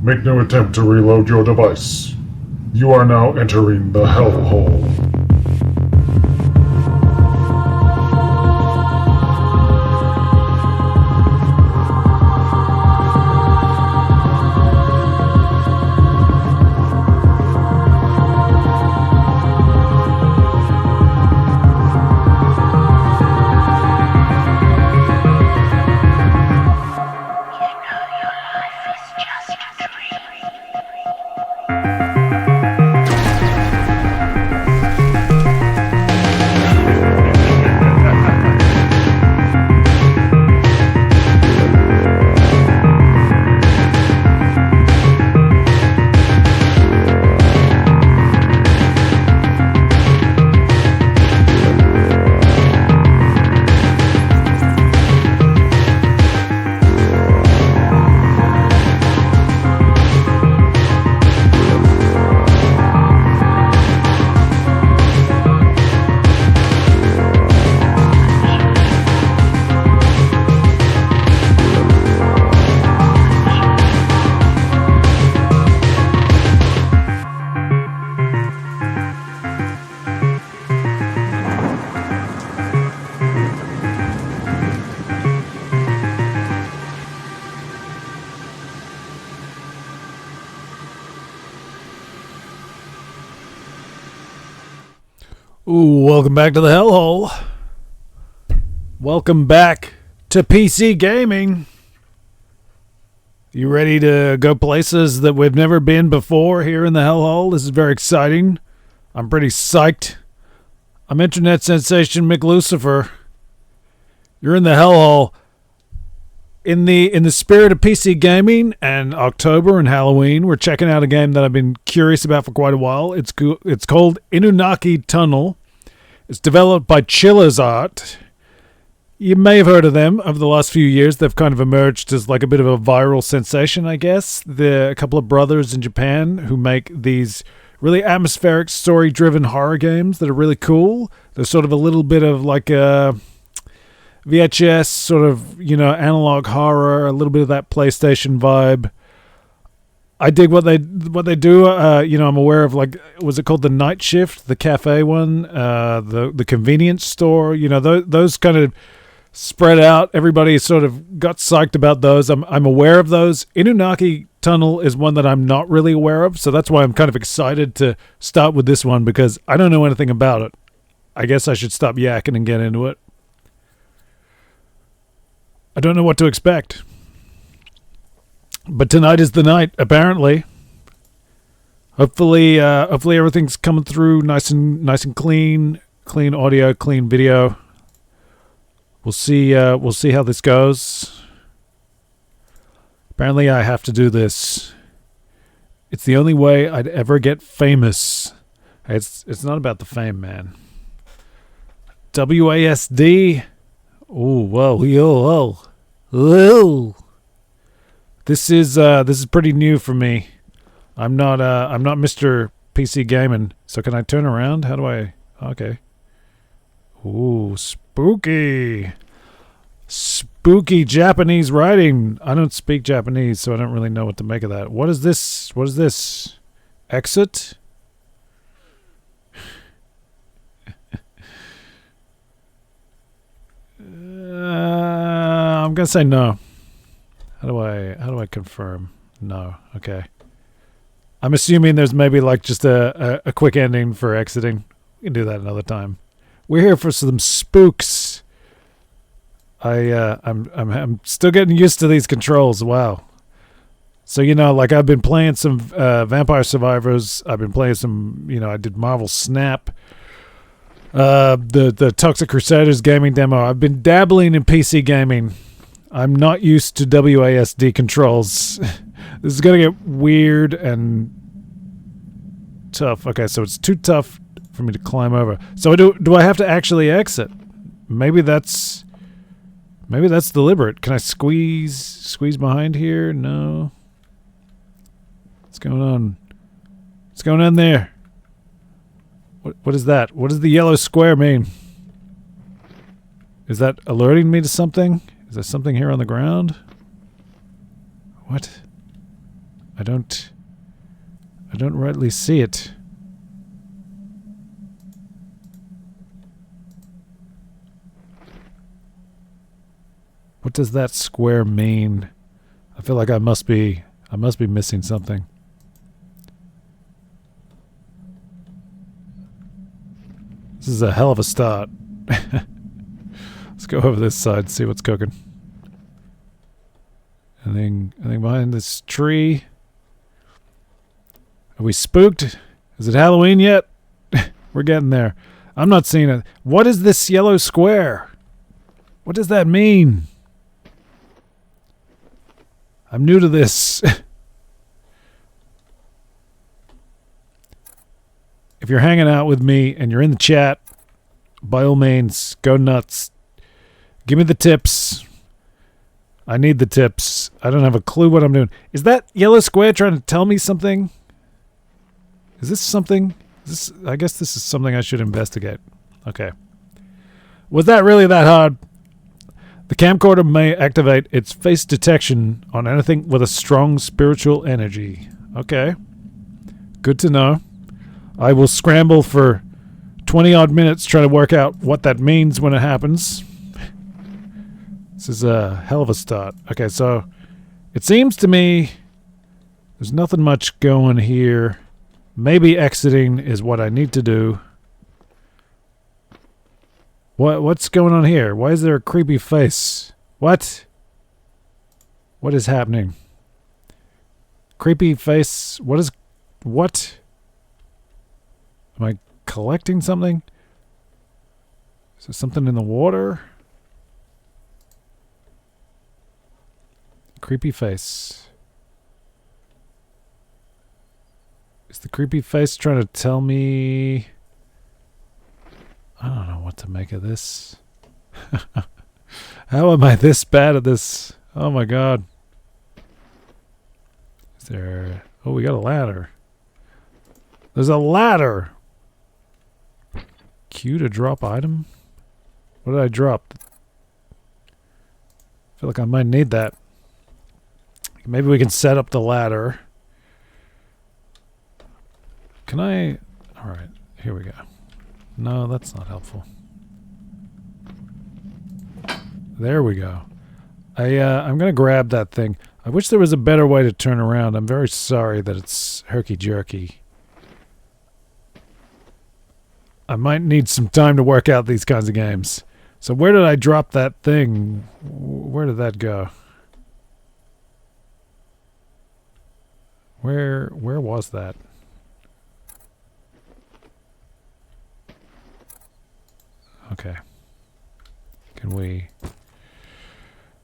Make no attempt to reload your device. You are now entering the Hellhole. Ooh, welcome back to the Hellhole. Welcome back to PC gaming. You ready to go places that we've never been before here in the Hellhole? This is very exciting. I'm pretty psyched. I'm internet sensation McLucifer. You're in the Hellhole. In the spirit of PC gaming and October and Halloween, we're checking out a game that I've been curious about for quite a while. It's called Inunaki Tunnel. It's developed by Chilla's Art. You may have heard of them over the last few years. They've kind of emerged as like a bit of a viral sensation, I guess. They're a couple of brothers in Japan who make these really atmospheric, story-driven horror games that are really cool. They're sort of a little bit of like a VHS sort of, analog horror, a little bit of that PlayStation vibe. I dig what they do. I'm aware of, like, was it called The Night Shift, the cafe one, the convenience store? Those kind of spread out. Everybody sort of got psyched about those. I'm aware of those. Inunaki Tunnel is one that I'm not really aware of, so that's why I'm kind of excited to start with this one, because I don't know anything about it. I guess I should stop yakking and get into it. I don't know what to expect. But tonight is the night, apparently. Hopefully everything's coming through nice and clean audio, clean video. We'll see how this goes. Apparently I have to do this. It's the only way I'd ever get famous. It's not about the fame, man. WASD. Oh, whoa. This is pretty new for me. I'm not Mr. PC Gaming. So can I turn around? How do I? Okay. Ooh, spooky. Spooky Japanese writing. I don't speak Japanese, so I don't really know what to make of that. What is this? Exit? I'm gonna say no. How do I confirm? No. Okay. I'm assuming there's maybe like just a quick ending for exiting. We can do that another time. We're here for some spooks. I'm still getting used to these controls. Wow. So like I've been playing some Vampire Survivors. I've been playing some. I did Marvel Snap. The Toxic Crusaders gaming demo. I've been dabbling in PC gaming. I'm not used to WASD controls. This is going to get weird and tough. Okay, so it's too tough for me to climb over. So do I have to actually exit? Maybe that's deliberate. Can I squeeze behind here? No. What's going on? What's going on there? What is that? What does the yellow square mean? Is that alerting me to something? Is there something here on the ground? What? I don't rightly see it. What does that square mean? I feel like I must be missing something. This is a hell of a start. Let's go over this side, see what's cooking. Anything behind this tree? Are we spooked? Is it Halloween yet? We're getting there. I'm not seeing it. What is this yellow square? What does that mean? I'm new to this. If you're hanging out with me and you're in the chat, by all means, go nuts. Give me the tips. I need the tips. I don't have a clue what I'm doing. Is that yellow square trying to tell me something? Is this something? I guess this is something I should investigate. Okay. Was that really that hard? The camcorder may activate its face detection on anything with a strong spiritual energy. Okay. Good to know. I will scramble for 20-odd minutes trying to work out what that means when it happens. This is a hell of a start. Okay, so it seems to me there's nothing much going here. Maybe exiting is what I need to do. What's going on here? Why is there a creepy face? What? What is happening? Creepy face. What? Am I collecting something? Is there something in the water? Creepy face. Is the creepy face trying to tell me... I don't know what to make of this. How am I this bad at this? Oh my god. Is there... Oh, we got a ladder. There's a ladder! Q to drop item? What did I drop? I feel like I might need that. Maybe we can set up the ladder. Can I... Alright, here we go. No, that's not helpful. There we go. I'm gonna grab that thing. I wish there was a better way to turn around. I'm very sorry that it's herky-jerky. I might need some time to work out these kinds of games. So where did I drop that thing? Where did that go? Where was that? Okay. Can we...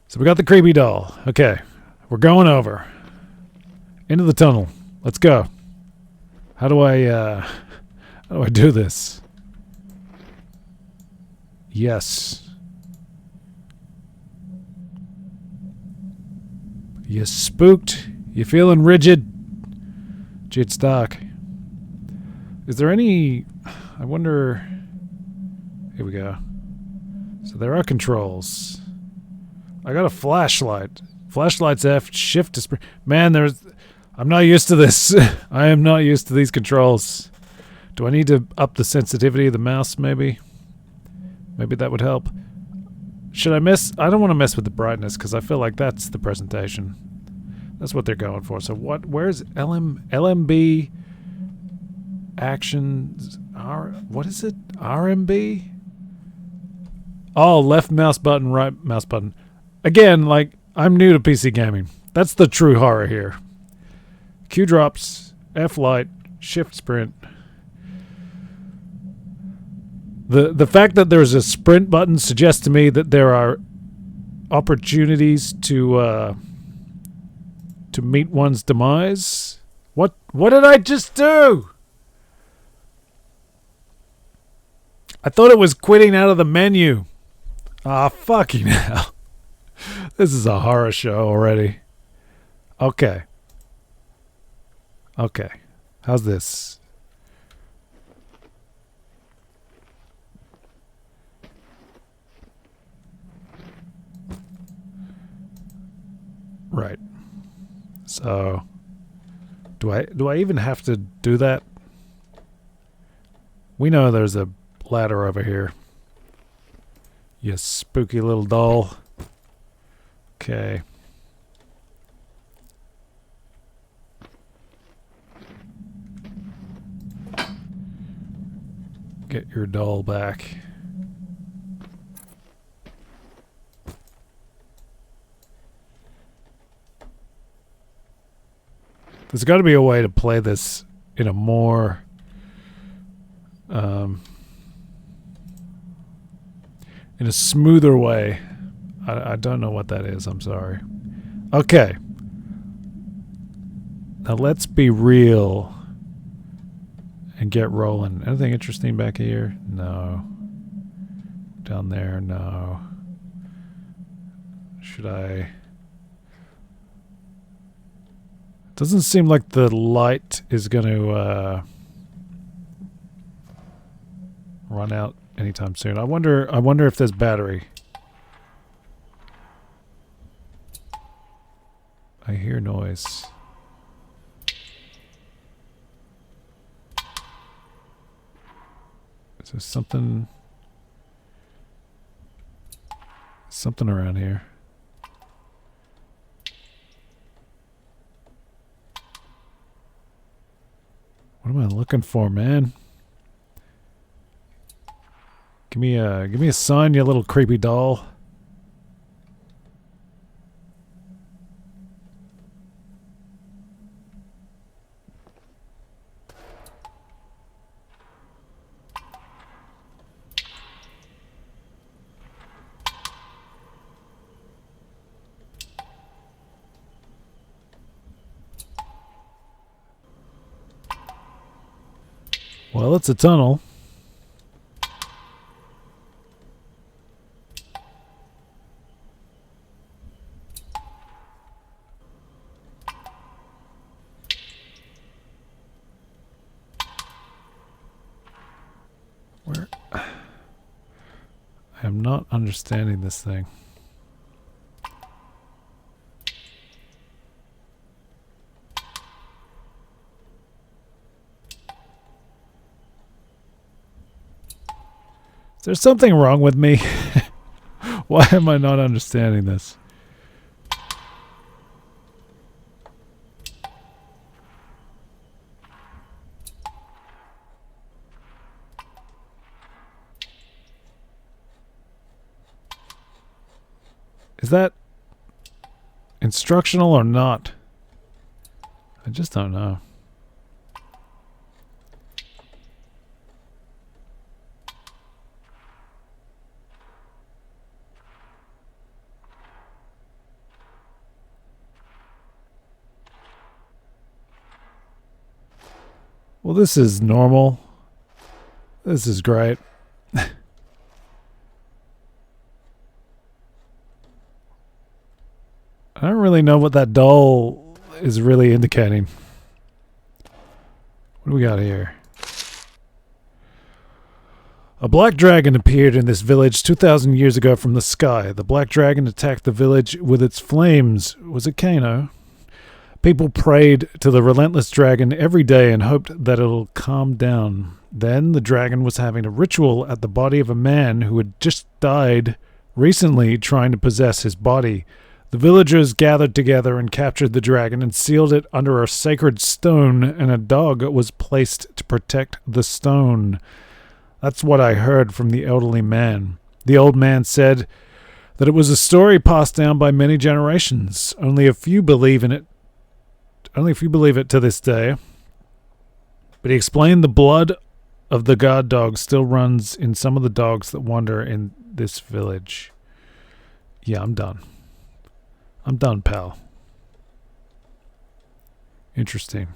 So we got the creepy doll. Okay. We're going over. Into the tunnel. Let's go. How do I do this? Yes. You spooked? You feeling rigid? Gee, it's dark. Is there any... I wonder... Here we go. So there are controls. I got a flashlight. Flashlight's F, shift to sprint. Man, I'm not used to this. I am not used to these controls. Do I need to up the sensitivity of the mouse, maybe? Maybe that would help. Should I mess... I don't want to mess with the brightness, because I feel like that's the presentation. That's what they're going for. So what... Where's LMB... Actions... What is it? RMB? Oh, left mouse button, right mouse button. Again, like, I'm new to PC gaming. That's the true horror here. Q drops, F light, shift sprint. The fact that there's a sprint button suggests to me that there are opportunities to meet one's demise. What did I just do? I thought it was quitting out of the menu. Ah, fucking hell. This is a horror show already. Okay. Okay. How's this? Right. So, Do I even have to do that? We know there's a ladder over here. You spooky little doll. Okay. Get your doll back. There's got to be a way to play this in a more in a smoother way. I don't know what that is. I'm sorry. Okay. Now let's be real and get rolling. Anything interesting back here? No. Down there? No. Should I... Doesn't seem like the light is going to run out anytime soon. I wonder if there's battery. I hear noise. Is there something around here? What am I looking for, man? Give me a sign, you little creepy doll. Well, it's a tunnel. Where? I am not understanding this thing. Is there something wrong with me? Why am I not understanding this? Is that instructional or not? I just don't know. Well, this is normal. This is great. I don't really know what that doll is really indicating. What do we got here? A black dragon appeared in this village 2,000 years ago from the sky. The black dragon attacked the village with its flames. Was it Kano? People prayed to the relentless dragon every day and hoped that it'll calm down. Then the dragon was having a ritual at the body of a man who had just died recently, trying to possess his body. The villagers gathered together and captured the dragon and sealed it under a sacred stone, and a dog was placed to protect the stone. That's what I heard from the elderly man. The old man said that it was a story passed down by many generations. Only a few believe in it. Only if you believe it to this day. But he explained the blood of the guard dog still runs in some of the dogs that wander in this village. Yeah, I'm done. I'm done, pal. Interesting.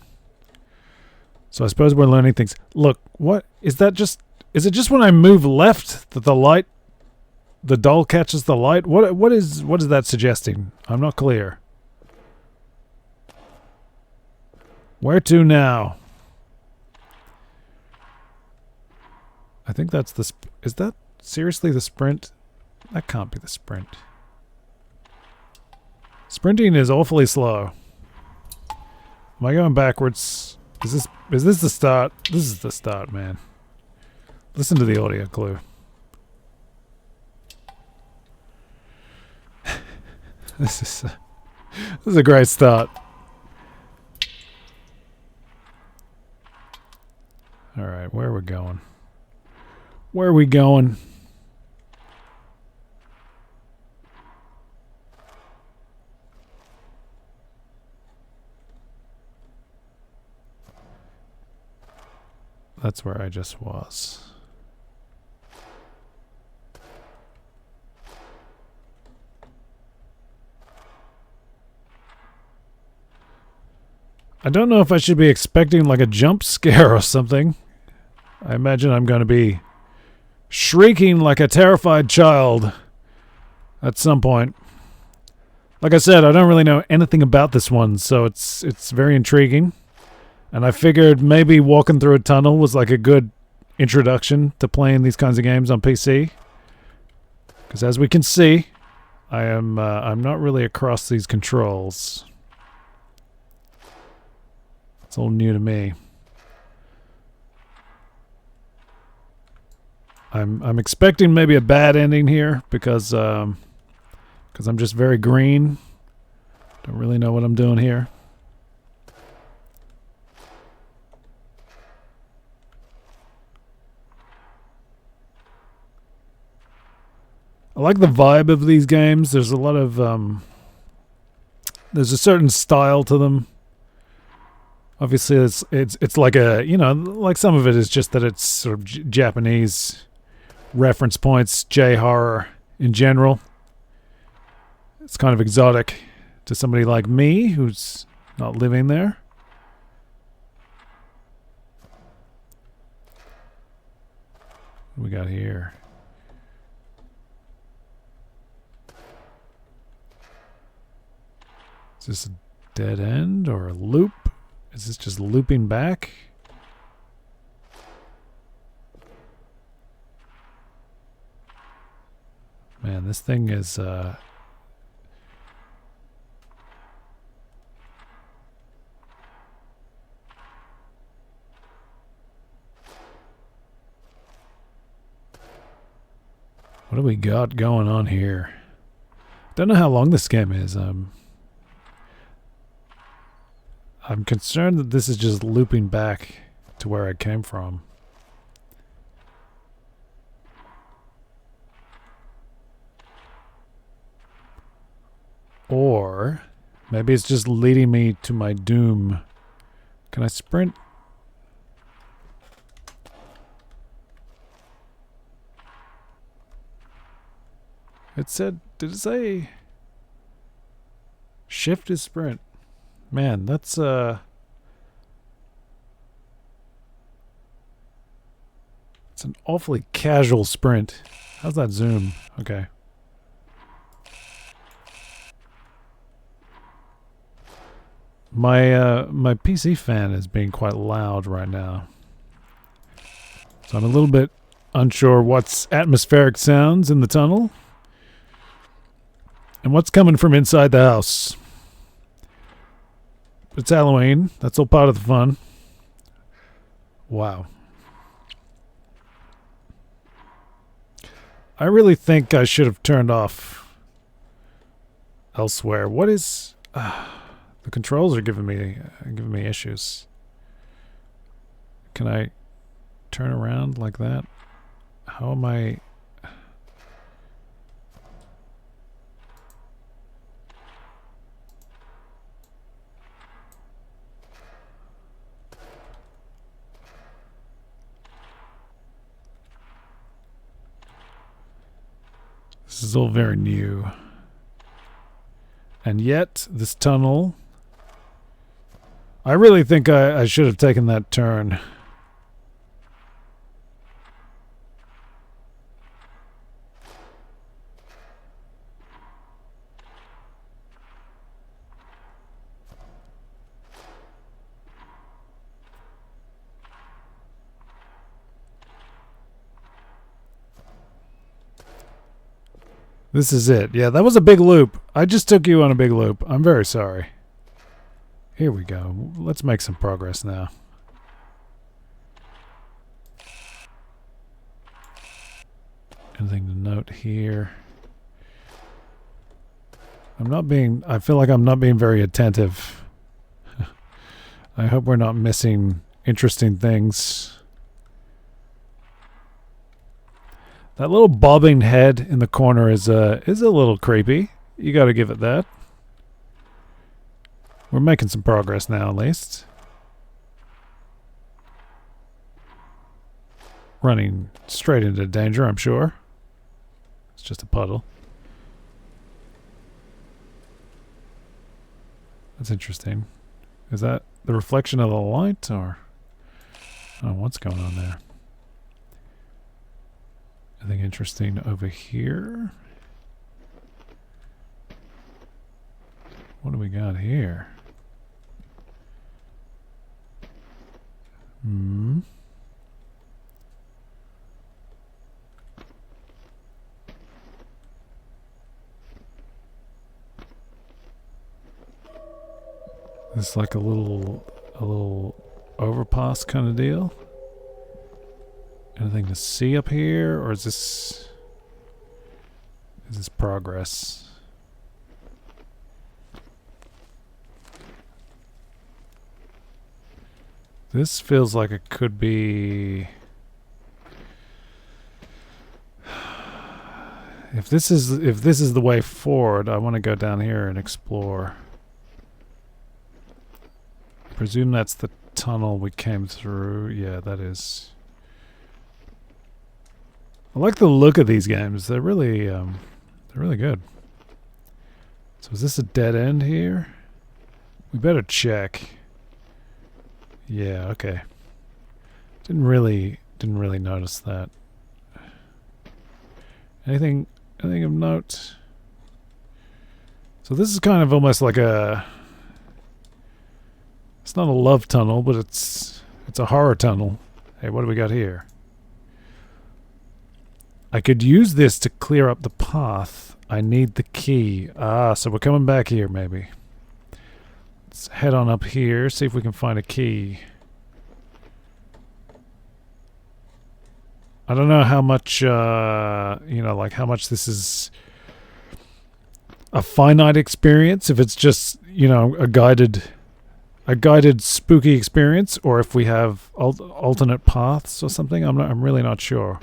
So I suppose we're learning things. Look, what is that just... Is it just when I move left that the doll catches the light? What is that suggesting? I'm not clear. Where to now? I think that's the... Is that seriously the sprint? That can't be the sprint. Sprinting is awfully slow. Am I going backwards? Is this the start? This is the start, man. Listen to the audio clue. This is a great start. All right, where are we going? Where are we going? That's where I just was. I don't know if I should be expecting like a jump scare or something. I imagine I'm going to be shrieking like a terrified child at some point. Like I said, I don't really know anything about this one, so it's very intriguing. And I figured maybe walking through a tunnel was like a good introduction to playing these kinds of games on PC. Because as we can see, I'm not really across these controls. It's all new to me. I'm expecting maybe a bad ending here because I'm just very green. Don't really know what I'm doing here. I like the vibe of these games. There's a lot of there's a certain style to them. Obviously, it's like a, you know, like some of it is just that it's sort of Japanese reference points, J-horror in general. It's kind of exotic to somebody like me who's not living there. What do we got here? Is this a dead end or a loop? Is this just looping back? Man, this thing is what do we got going on here? Don't know how long this game is. I'm concerned that this is just looping back to where I came from. Or maybe it's just leading me to my doom. Can I sprint? It said, did it say shift is sprint? Man, that's it's an awfully casual sprint. How's that zoom? Okay. My PC fan is being quite loud right now. So I'm a little bit unsure what's atmospheric sounds in the tunnel and what's coming from inside the house. It's Halloween. That's all part of the fun. Wow. I really think I should have turned off elsewhere. What is... the controls are giving me issues. Can I turn around like that? How am I... This is all very new. And yet, this tunnel... I really think I should have taken that turn. This is it. Yeah, that was a big loop. I just took you on a big loop. I'm very sorry. Here we go. Let's make some progress now. Anything to note here? I feel like I'm not being very attentive. I hope we're not missing interesting things. That little bobbing head in the corner is a little creepy. You got to give it that. We're making some progress now, at least. Running straight into danger, I'm sure. It's just a puddle. That's interesting. Is that the reflection of the light, or... Oh, what's going on there? Anything interesting over here? What do we got here? Hmm. It's like a little overpass kind of deal. Anything to see up here, or is this progress? This feels like it could be. If this is the way forward, I want to go down here and explore. I presume that's the tunnel we came through. Yeah, that is. I like the look of these games. They're really good. So is this a dead end here? We better check. Yeah, okay. Didn't really notice that. Anything of note? So this is kind of almost like a... It's not a love tunnel, but it's a horror tunnel. Hey, what do we got here? I could use this to clear up the path. I need the key. Ah, so we're coming back here, maybe. Let's head on up here, see if we can find a key. I don't know how much, like how much this is a finite experience, if it's just, a guided spooky experience, or if we have alternate paths or something. I'm really not sure.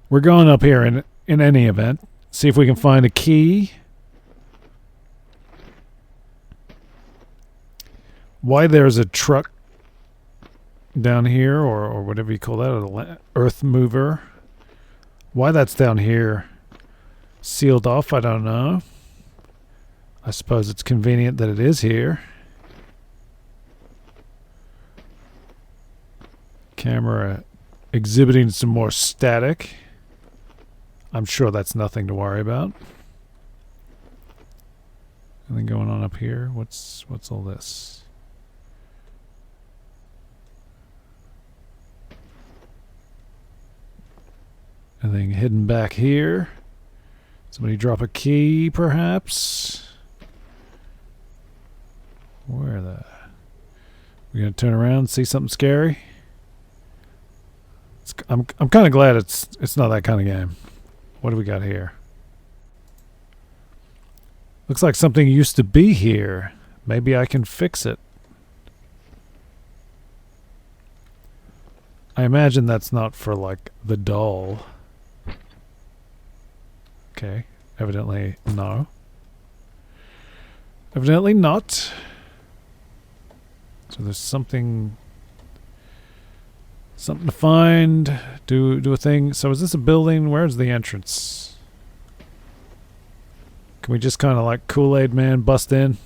We're going up here in any event. See if we can find a key. Why there's a truck down here, or whatever you call that, an earth mover. Why that's down here sealed off, I don't know. I suppose it's convenient that it is here. Camera exhibiting some more static. I'm sure that's nothing to worry about. Anything going on up here? What's all this? Anything hidden back here? Somebody drop a key, perhaps? Where the... We gonna turn around and see something scary? I'm kind of glad it's not that kind of game. What do we got here? Looks like something used to be here. Maybe I can fix it. I imagine that's not for, like, the doll. Okay. Evidently no. Evidently not. So there's something to find. Do a thing. So is this a building? Where's the entrance? Can we just kind of like Kool-Aid Man bust in?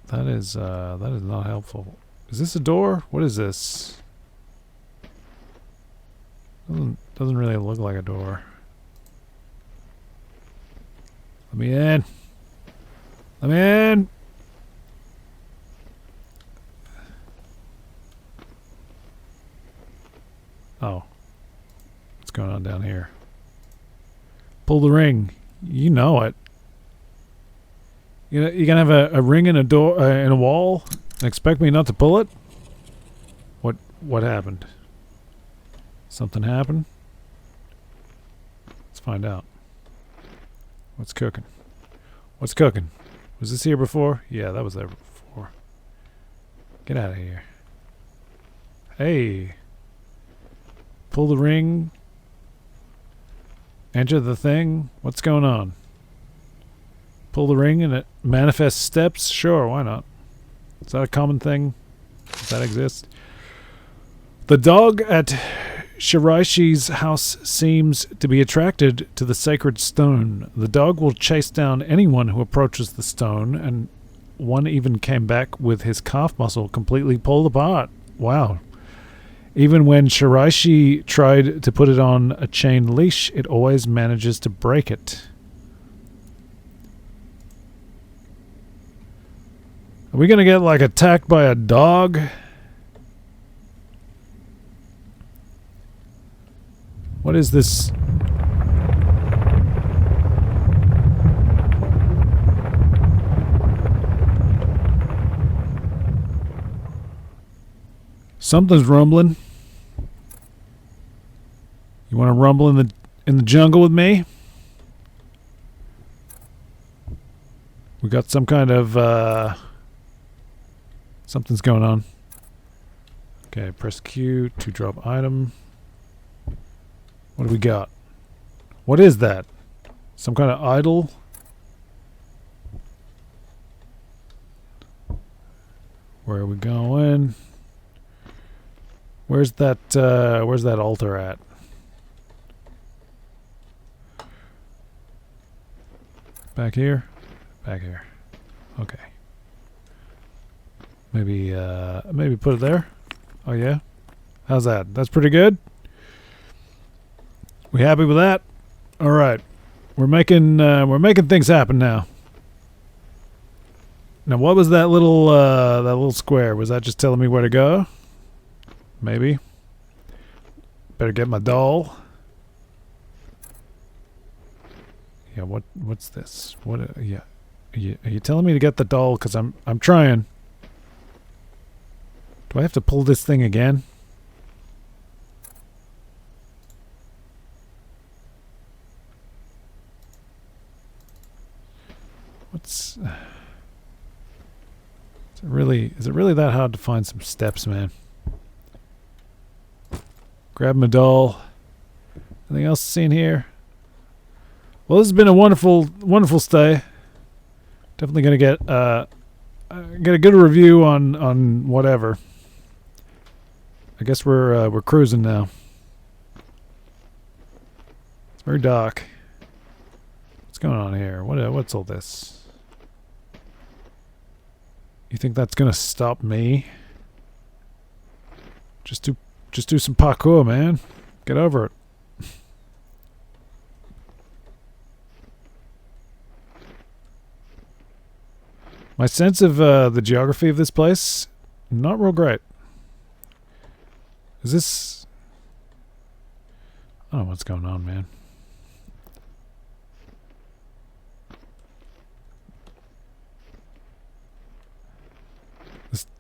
That is not helpful. Is this a door? What is this? Doesn't really look like a door. Let me in. Let me in. Oh. What's going on down here? Pull the ring. You know it. You gonna have a ring in a door in a wall and expect me not to pull it? What happened? Something happened? Let's find out. What's cooking? What's cooking? Was this here before? Yeah, that was there before. Get out of here. Hey. Pull the ring. Enter the thing. What's going on? Pull the ring and it manifests steps? Sure, why not? Is that a common thing? Does that exist? The dog at Shiraishi's house seems to be attracted to the sacred stone. The dog will chase down anyone who approaches the stone, and one even came back with his calf muscle completely pulled apart. Wow. Even when Shiraishi tried to put it on a chain leash, it always manages to break it. Are we gonna get, like, attacked by a dog? What is this? Something's rumbling. You want to rumble in the jungle with me? We got some kind of something's going on. Okay, press Q to drop item. What do we got? What is that? Some kind of idol? Where are we going? Where's that altar at? Back here? Back here. Okay. Maybe put it there? Oh yeah? How's that? That's pretty good? We happy with that? All right, we're making things happen now. Now, what was that little square? Was that just telling me where to go? Maybe. Better get my doll. Yeah. What's this? What? Yeah. Are you telling me to get the doll? Because I'm trying. Do I have to pull this thing again? Is it really that hard to find some steps, man? Grab my doll. Anything else seen here? Well, this has been a wonderful stay. Definitely gonna get a good review on whatever. I guess we're cruising now. It's very dark. What's going on here? What's all this? You think that's gonna stop me? Just do some parkour, man. Get over it. My sense of the geography of this place, not real great. Is this... I don't know what's going on, man.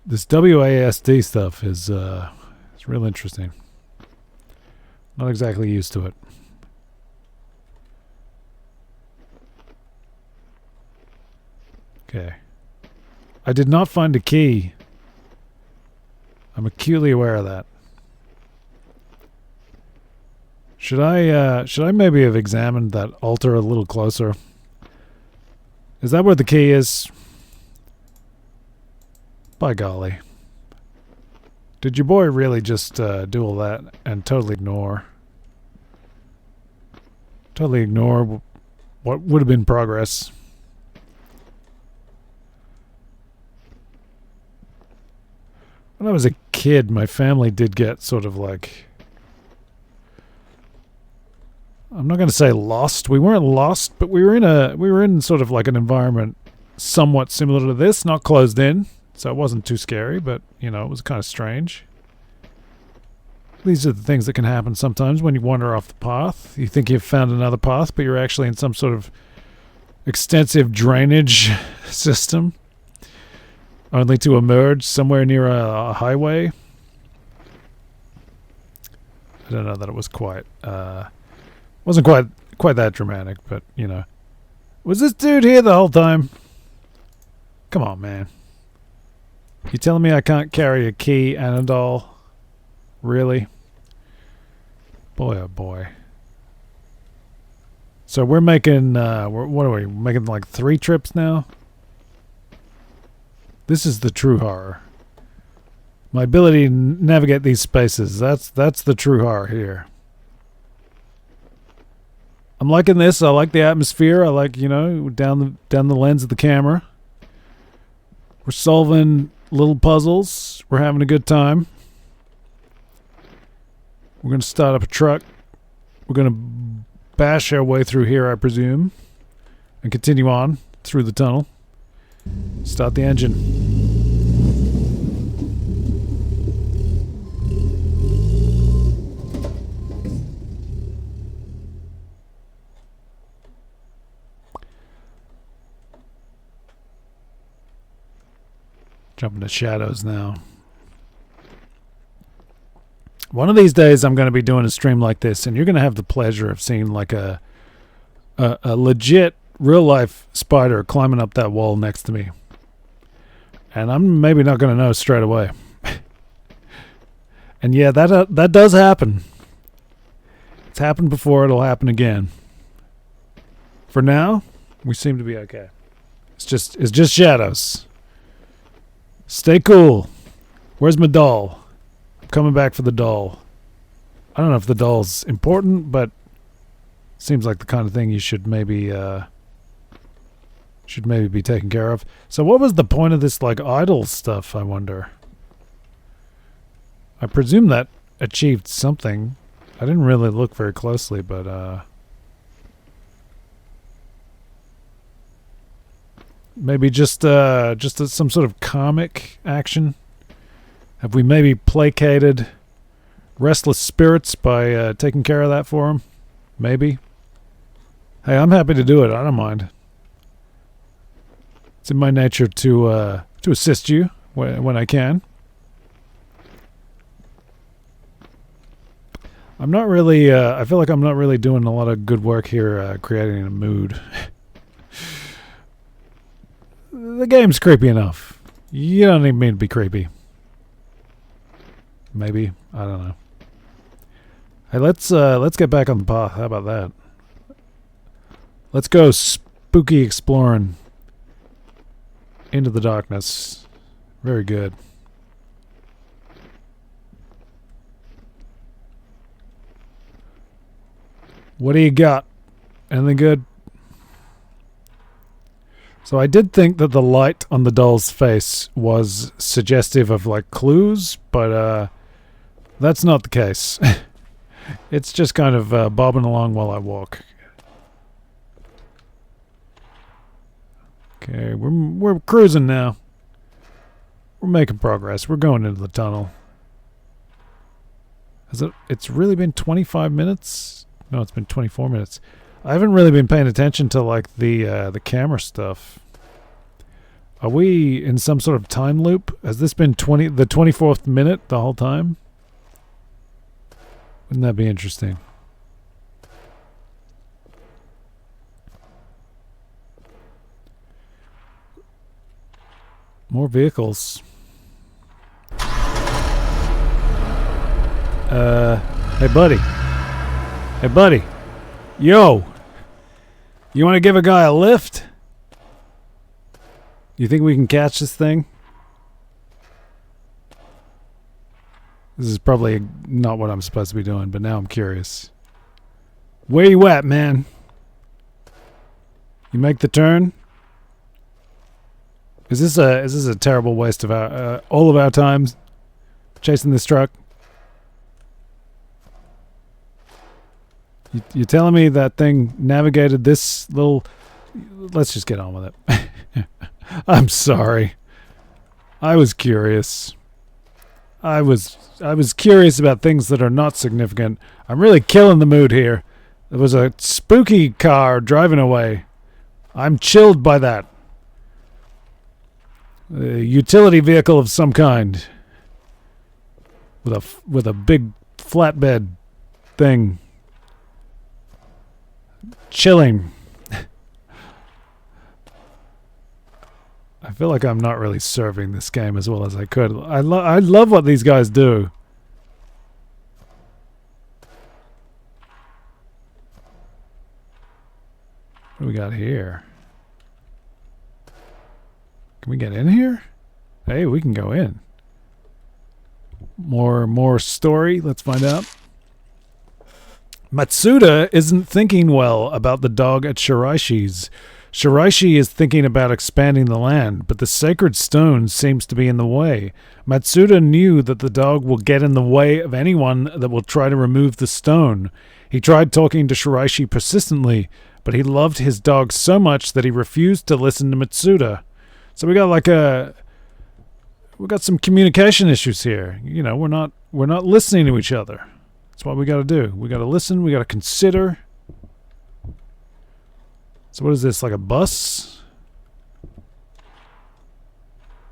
This WASD stuff is it's real interesting. Not exactly used to it. Okay. I did not find a key. I'm acutely aware of that. Should I maybe have examined that altar a little closer? Is that where the key is? By golly. Did your boy really just do all that and totally ignore what would have been progress? When I was a kid, my family did get sort of like... I'm not going to say lost. We weren't lost, but we were in sort of like an environment somewhat similar to this, not closed in. So it wasn't too scary, but, you know, it was kind of strange. These are the things that can happen sometimes when you wander off the path. You think you've found another path, but you're actually in some sort of extensive drainage system, only to emerge somewhere near a highway. I don't know that it was wasn't quite that dramatic, but you know. Was this dude here the whole time? Come on, man. You telling me I can't carry a key and a doll? Really? Boy, oh boy. So we're making, what are we, making like 3 trips now? This is the true horror. My ability to navigate these spaces, that's the true horror here. I'm liking this. I like the atmosphere. I like, you know, down the lens of the camera. We're solving little puzzles. We're having a good time. We're going to start up a truck. We're going to bash our way through here, I presume, and continue on through the tunnel. Start the engine. Jumping to shadows now. One of these days I'm going to be doing a stream like this, and you're going to have the pleasure of seeing like a legit real life spider climbing up that wall next to me. And I'm maybe not going to know straight away. And yeah, that does happen. It's happened before, it'll happen again. For now, we seem to be okay. It's just shadows. Stay cool. Where's my doll? I'm coming back for the doll. I don't know if the doll's important, but seems like the kind of thing you should maybe be taken care of. So what was the point of this like idle stuff, I wonder? I presume that achieved something. I didn't really look very closely, but maybe just some sort of comic action. Have we maybe placated restless spirits by taking care of that for him? Maybe. Hey, I'm happy to do it. I don't mind. It's in my nature to assist you when I can. I'm not really. I feel like I'm not really doing a lot of good work here, creating a mood. The game's creepy enough. You don't even mean to be creepy. Maybe. I don't know. Hey, let's get back on the path. How about that? Let's go spooky exploring into the darkness. Very good. What do you got? Anything good? So I did think that the light on the doll's face was suggestive of like clues, but that's not the case. It's just kind of bobbing along while I walk. Okay, we're cruising now. We're making progress. We're going into the tunnel. It's really been 25 minutes? No, it's been 24 minutes. I haven't really been paying attention to like the camera stuff. Are we in some sort of time loop? Has this been the 24th minute the whole time? Wouldn't that be interesting? More vehicles. Hey buddy. Hey buddy. Yo. You want to give a guy a lift? You think we can catch this thing? This is probably not what I'm supposed to be doing, but now I'm curious. Where you at, man? You make the turn? Is this a terrible waste of our all of our time chasing this truck? You telling me that thing navigated this little? Let's just get on with it. I'm sorry. I was curious. I was curious about things that are not significant. I'm really killing the mood here. There was a spooky car driving away. I'm chilled by that. A utility vehicle of some kind. With a big flatbed thing. Chilling. I feel like I'm not really serving this game as well as I could. I love what these guys do. What do we got here? Can we get in here? Hey, we can go in. More story. Let's find out. Matsuda isn't thinking well about the dog at Shiraishi's. Shiraishi is thinking about expanding the land, but the sacred stone seems to be in the way. Matsuda knew that the dog will get in the way of anyone that will try to remove the stone. He tried talking to Shiraishi persistently, but he loved his dog so much that he refused to listen to Matsuda. So we got some communication issues here. You know, we're not listening to each other. That's what we got to do. We got to listen. We got to consider. So what is this, like a bus?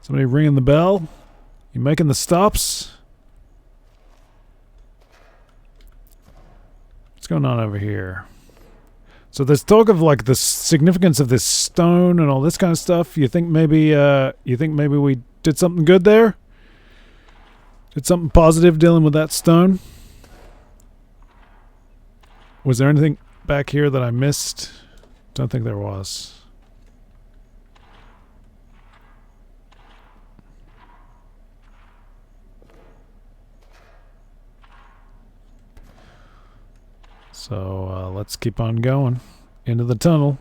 Somebody ringing the bell? You making the stops? What's going on over here? So there's talk of like the significance of this stone and all this kind of stuff. You think maybe we did something good there? Did something positive dealing with that stone? Was there anything back here that I missed? Don't think there was. So let's keep on going into the tunnel,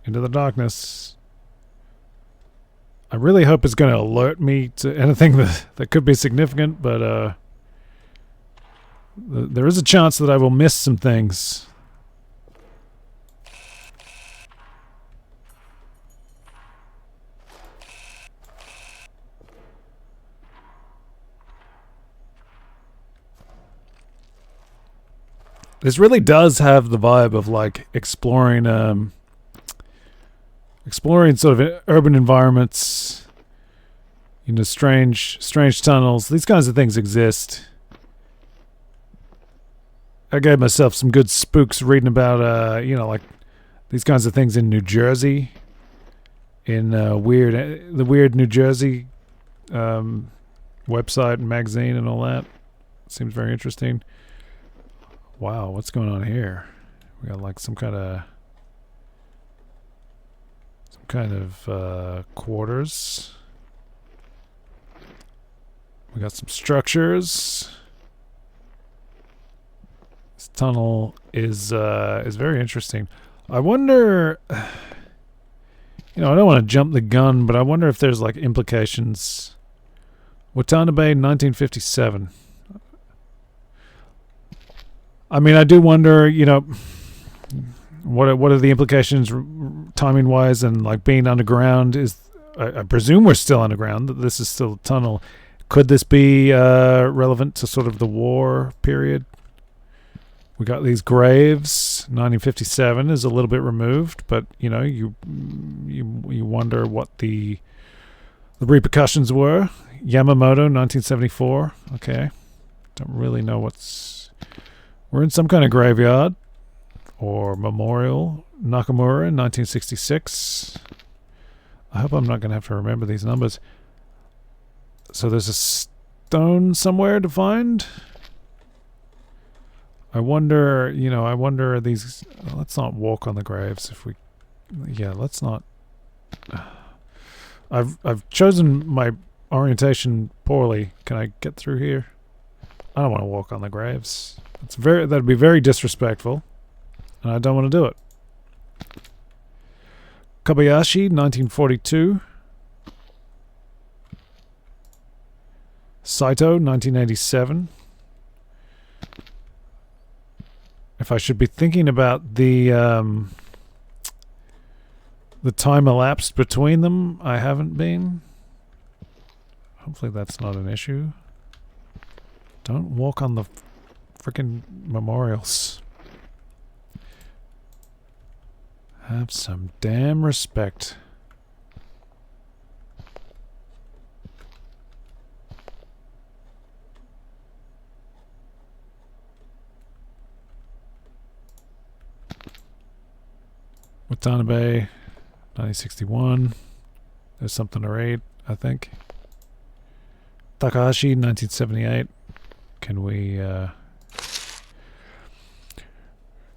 into the darkness. I really hope it's going to alert me to anything that could be significant, but there is a chance that I will miss some things. This really does have the vibe of like exploring sort of urban environments, you know, strange tunnels. These kinds of things exist. I gave myself some good spooks reading about you know, like these kinds of things in New Jersey, in the weird New Jersey website and magazine and all that. Seems very interesting. Wow, what's going on here? We got like some kind of quarters. We got some structures. This tunnel is very interesting. I wonder, you know, I don't want to jump the gun, but I wonder if there's like implications. Watanabe, 1957. I mean, I do wonder, you know, what are the implications timing wise and like being underground? I presume we're still underground, that this is still a tunnel. Could this be relevant to sort of the war period? We got these graves. 1957 is a little bit removed, but you know, you wonder what the repercussions were. Yamamoto, 1974. Okay, don't really know what's. We're in some kind of graveyard or memorial. Nakamura, 1966. I hope I'm not going to have to remember these numbers. So there's a stone somewhere to find. I wonder, you know, these. Let's not walk on the graves if we. Yeah, let's not. I've chosen my orientation poorly. Can I get through here? I don't want to walk on the graves. That'd be very disrespectful, and I don't want to do it. Kobayashi, 1942. Saito, 1987. If I should be thinking about the time elapsed between them, I haven't been. Hopefully that's not an issue. Don't walk on the freaking memorials. Have some damn respect. Watanabe, 1961. There's something to rate, I think. Takahashi, 1978. Can we...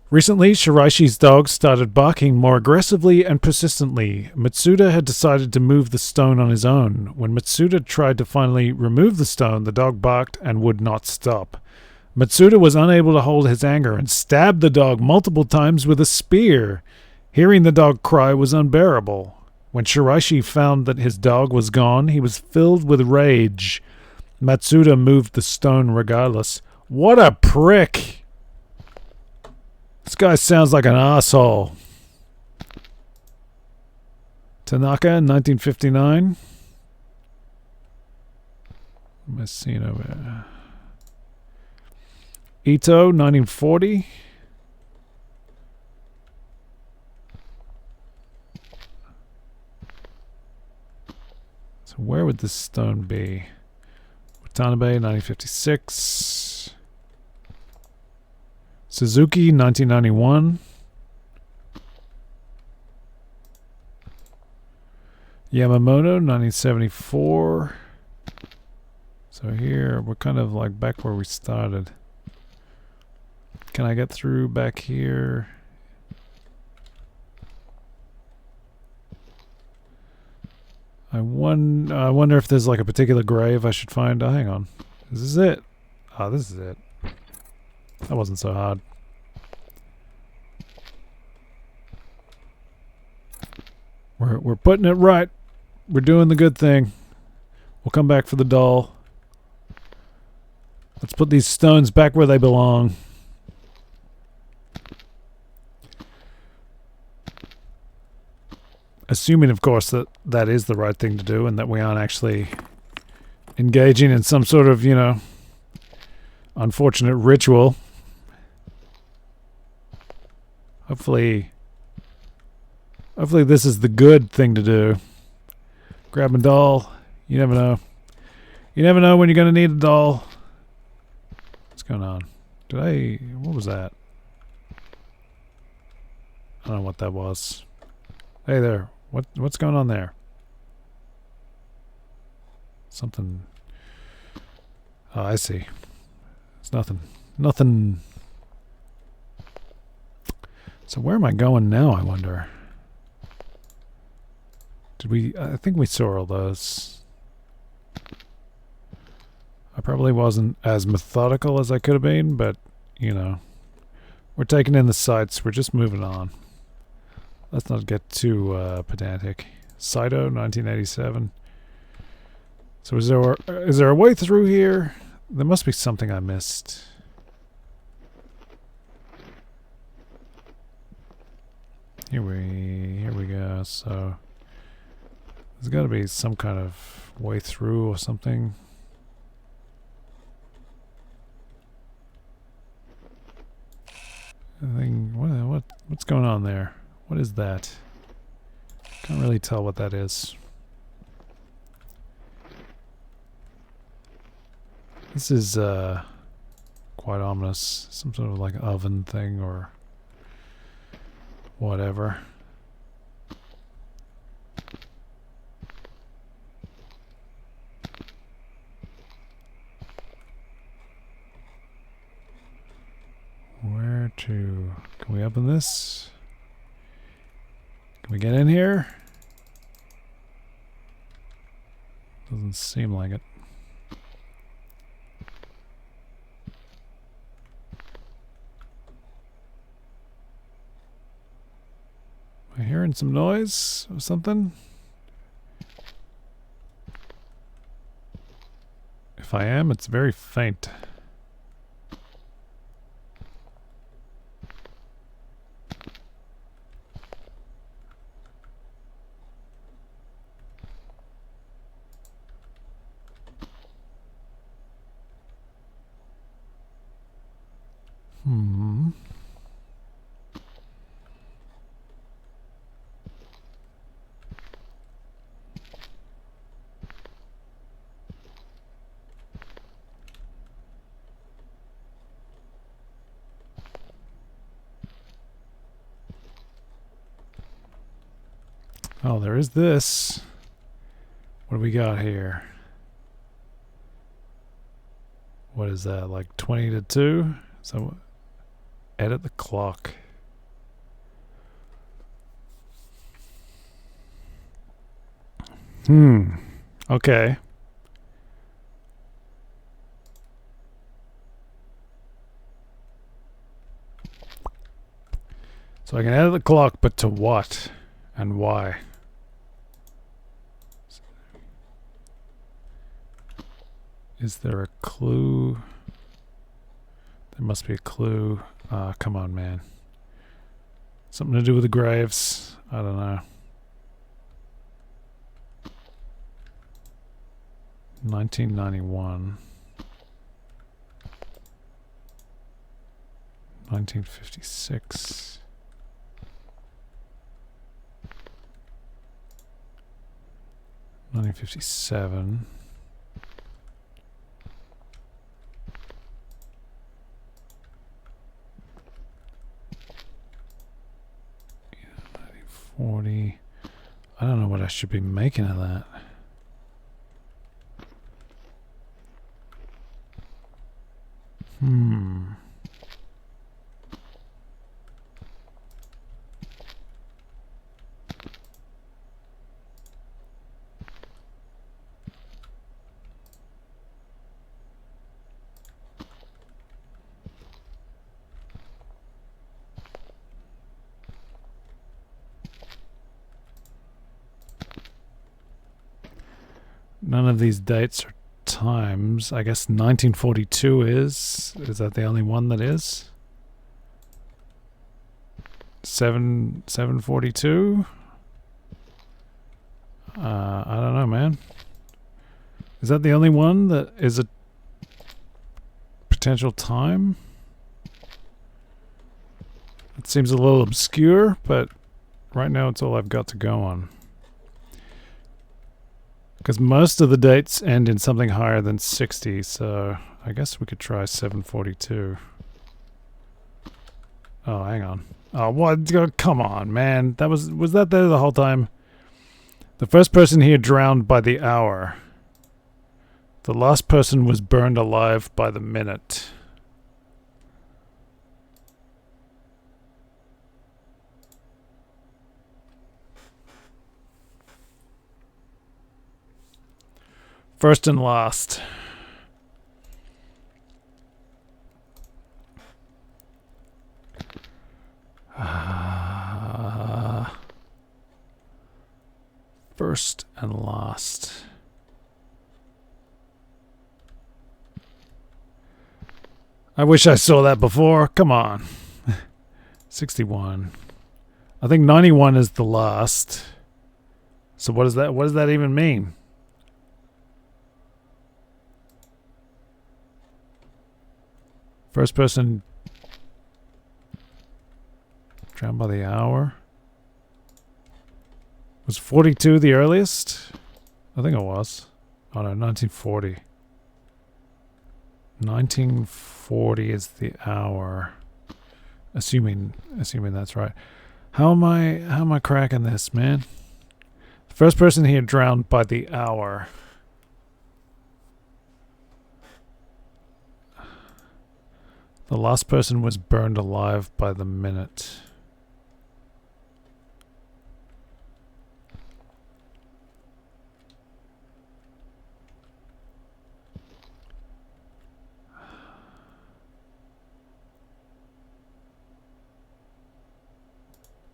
Recently, Shiraishi's dog started barking more aggressively and persistently. Matsuda had decided to move the stone on his own. When Matsuda tried to finally remove the stone, the dog barked and would not stop. Matsuda was unable to hold his anger and stabbed the dog multiple times with a spear. Hearing the dog cry was unbearable. When Shiraishi found that his dog was gone, he was filled with rage. Matsuda moved the stone regardless. What a prick! This guy sounds like an asshole. Tanaka, 1959. What am I seeing over there? Ito, 1940. So where would this stone be? Watanabe, 1956. Suzuki, 1991. Yamamoto, 1974. So here, we're kind of like back where we started. Can I get through back here? I wonder if there's like a particular grave I should find. Oh, hang on. Is this it? Oh, this is it. That wasn't so hard. We're putting it right. We're doing the good thing. We'll come back for the doll. Let's put these stones back where they belong. Assuming, of course, that that is the right thing to do and that we aren't actually engaging in some sort of, unfortunate ritual. Hopefully this is the good thing to do. Grab a doll. You never know. You never know when you're going to need a doll. What's going on? What was that? I don't know what that was. Hey there. What's going on there? Something. Oh, I see. It's nothing. Nothing. So where am I going now, I wonder? I think we saw all those. I probably wasn't as methodical as I could have been, but, we're taking in the sights. We're just moving on. Let's not get too pedantic. Saito, 1987. So is there a way through here? There must be something I missed. Here we go. So there's got to be some kind of way through or something. I think what's going on there? What is that? Can't really tell what that is. This is quite ominous. Some sort of like oven thing or whatever. Where to? Can we open this? Can we get in here? Doesn't seem like it. Am I hearing some noise or something? If I am, it's very faint. Oh, there is this. What do we got here? What is that, like 20 to 2? So, edit the clock. Okay. So I can edit the clock, but to what? And why? Is there a clue? There must be a clue. Come on, man. Something to do with the graves. I don't know. 1991. 1956. 1957. Yeah, 1940. I don't know what I should be making of that. None of these dates are times. I guess 1942 is. Is that the only one that is? 742? I don't know, man. Is that the only one that is a potential time? It seems a little obscure, but right now it's all I've got to go on. Because most of the dates end in something higher than 60, so I guess we could try 742. Oh, hang on. Oh, what? Come on, man. Was that there the whole time? The first person here drowned by the hour. The last person was burned alive by the minute. First and last. First and last. I wish I saw that before. Come on. 61. I think 91 is the last. So what does that even mean? First person drowned by the hour. Was 42 the earliest? I think it was. Oh no, 1940. 1940 is the hour. Assuming that's right. How am I cracking this, man? The first person here drowned by the hour. The last person was burned alive by the minute.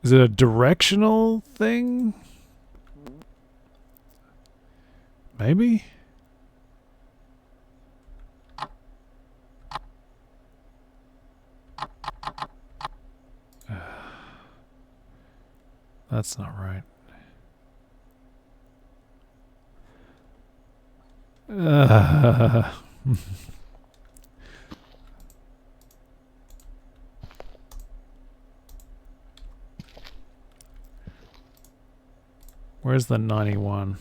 Is it a directional thing? Maybe? That's not right. Where's the 91?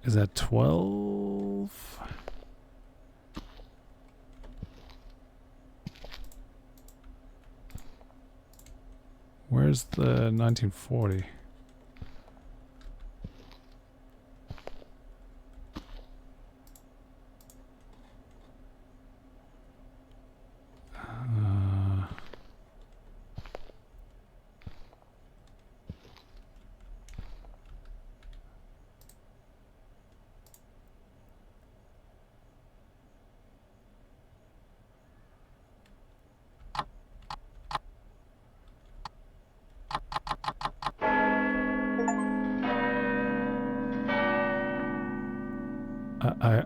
Is that 12? Where's the 1940?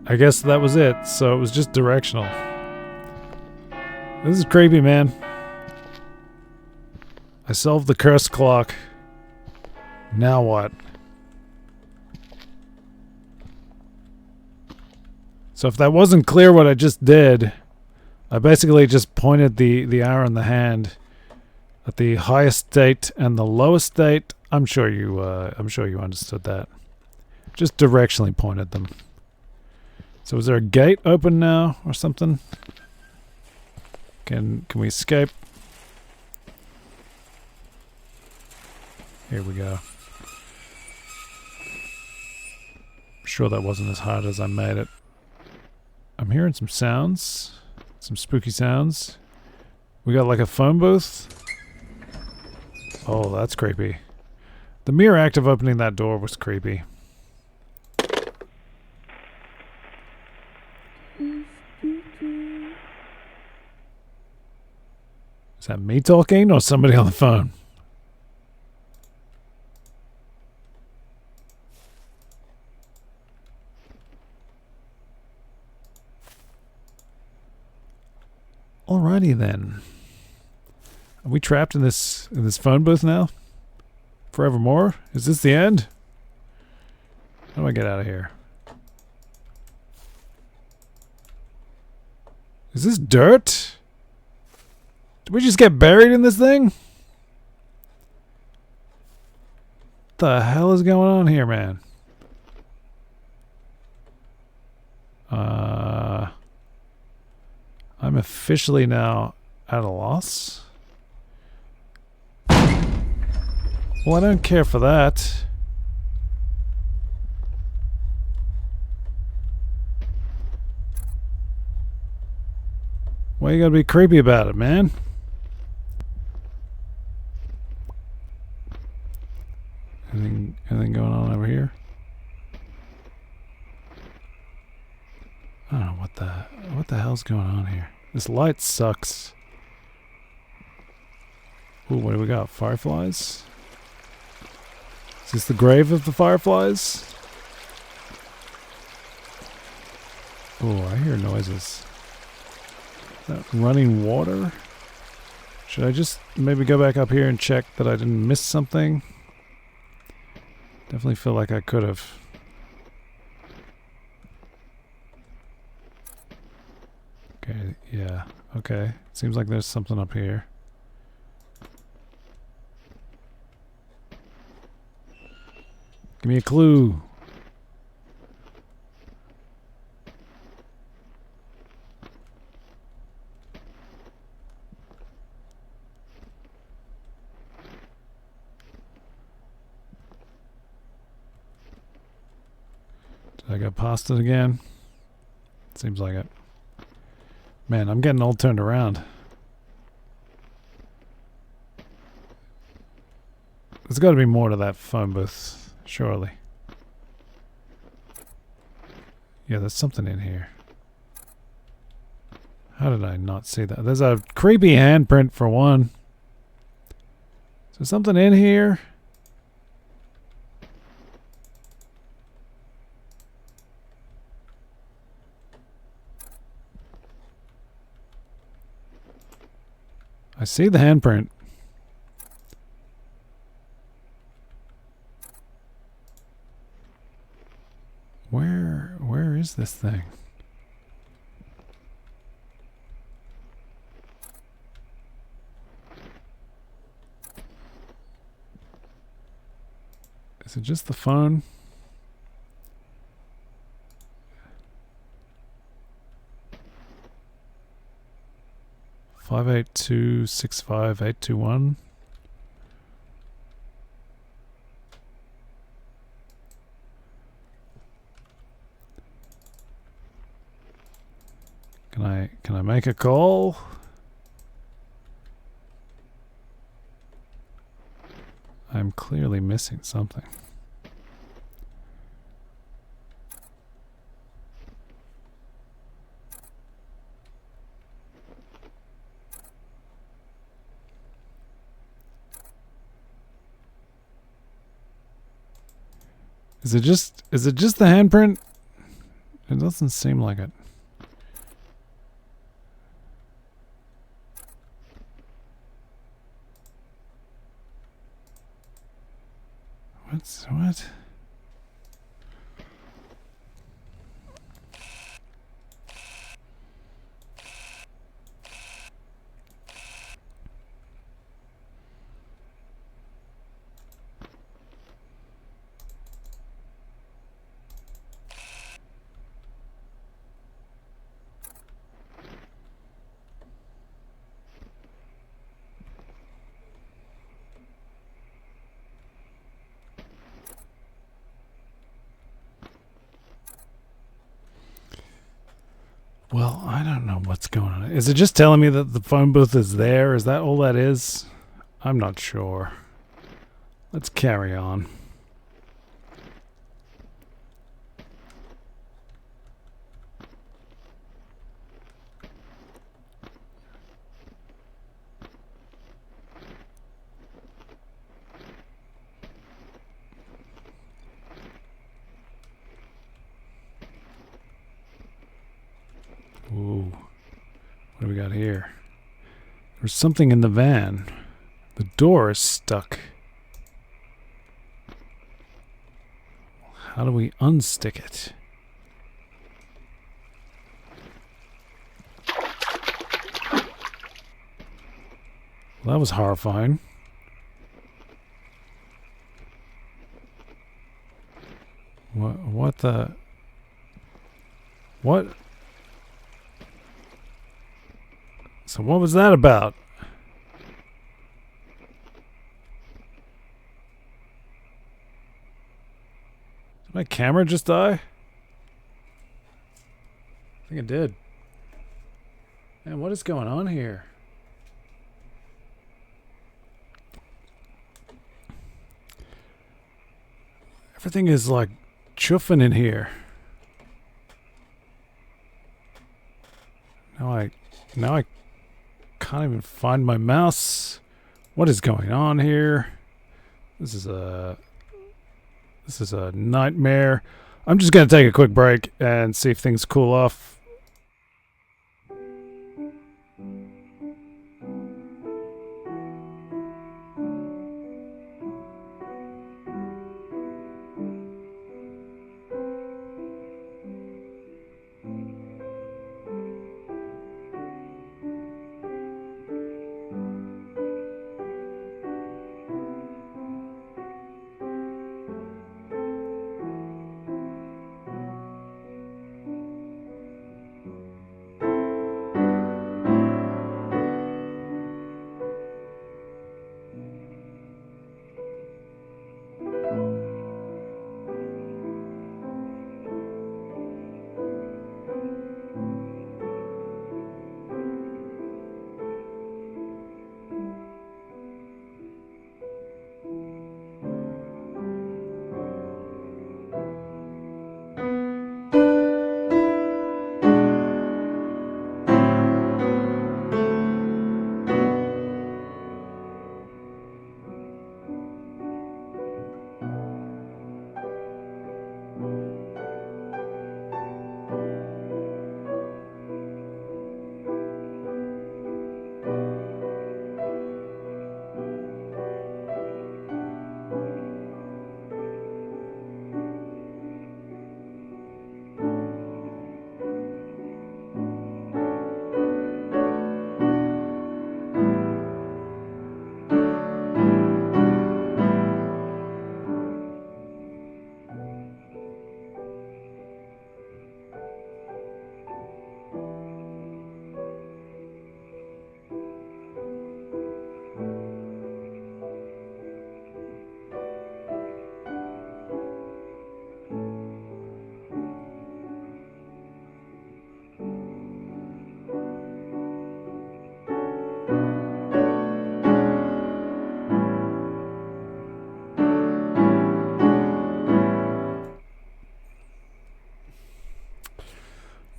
I guess that was it, so it was just directional. This is creepy, man. I solved the curse clock. Now what? So if that wasn't clear what I just did, I basically just pointed the hour in the hand at the highest state and the lowest state. I'm sure you understood that. Just directionally pointed them. So is there a gate open now or something? Can we escape? Here we go. I'm sure that wasn't as hard as I made it. I'm hearing some sounds. Some spooky sounds. We got like a phone booth. Oh, that's creepy. The mere act of opening that door was creepy. Is that me talking or somebody on the phone? Alrighty then. Are we trapped in this phone booth now? Forevermore? Is this the end? How do I get out of here? Is this dirt? Did we just get buried in this thing? What the hell is going on here, man? I'm officially now at a loss. Well, I don't care for that. Why you gotta be creepy about it, man? Anything going on over here? I don't know what the hell's going on here. This light sucks. Ooh, what do we got? Fireflies? Is this the grave of the fireflies? Oh, I hear noises. Is that running water? Should I just maybe go back up here and check that I didn't miss something? Definitely feel like I could have. Okay, yeah, okay. Seems like there's something up here. Give me a clue. Did I go past it again? Seems like it. Man, I'm getting all turned around. There's got to be more to that phone booth, surely. Yeah, there's something in here. How did I not see that? There's a creepy handprint for one. Is there something in here? I see the handprint. Where is this thing? Is it just the phone? 582-65821. Can I make a call? I'm clearly missing something. Is it just the handprint? It doesn't seem like it. What? Well, I don't know what's going on. Is it just telling me that the phone booth is there? Is that all that is? I'm not sure. Let's carry on. Ooh. What do we got here? There's something in the van. The door is stuck. How do we unstick it? Well, that was horrifying. What the... What? So what was that about? Did my camera just die? I think it did. Man, what is going on here? Everything is like chuffing in here. Now I can't even find my mouse. What is going on here? This is a nightmare. I'm just gonna take a quick break and see if things cool off.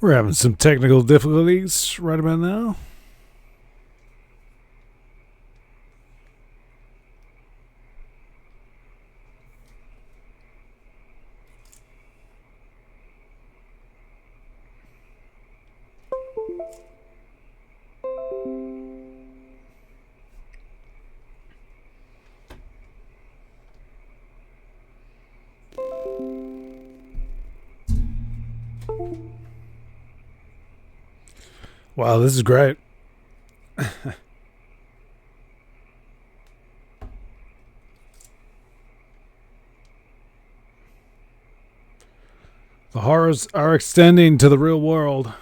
We're having some technical difficulties right about now. Wow, this is great. The horrors are extending to the real world.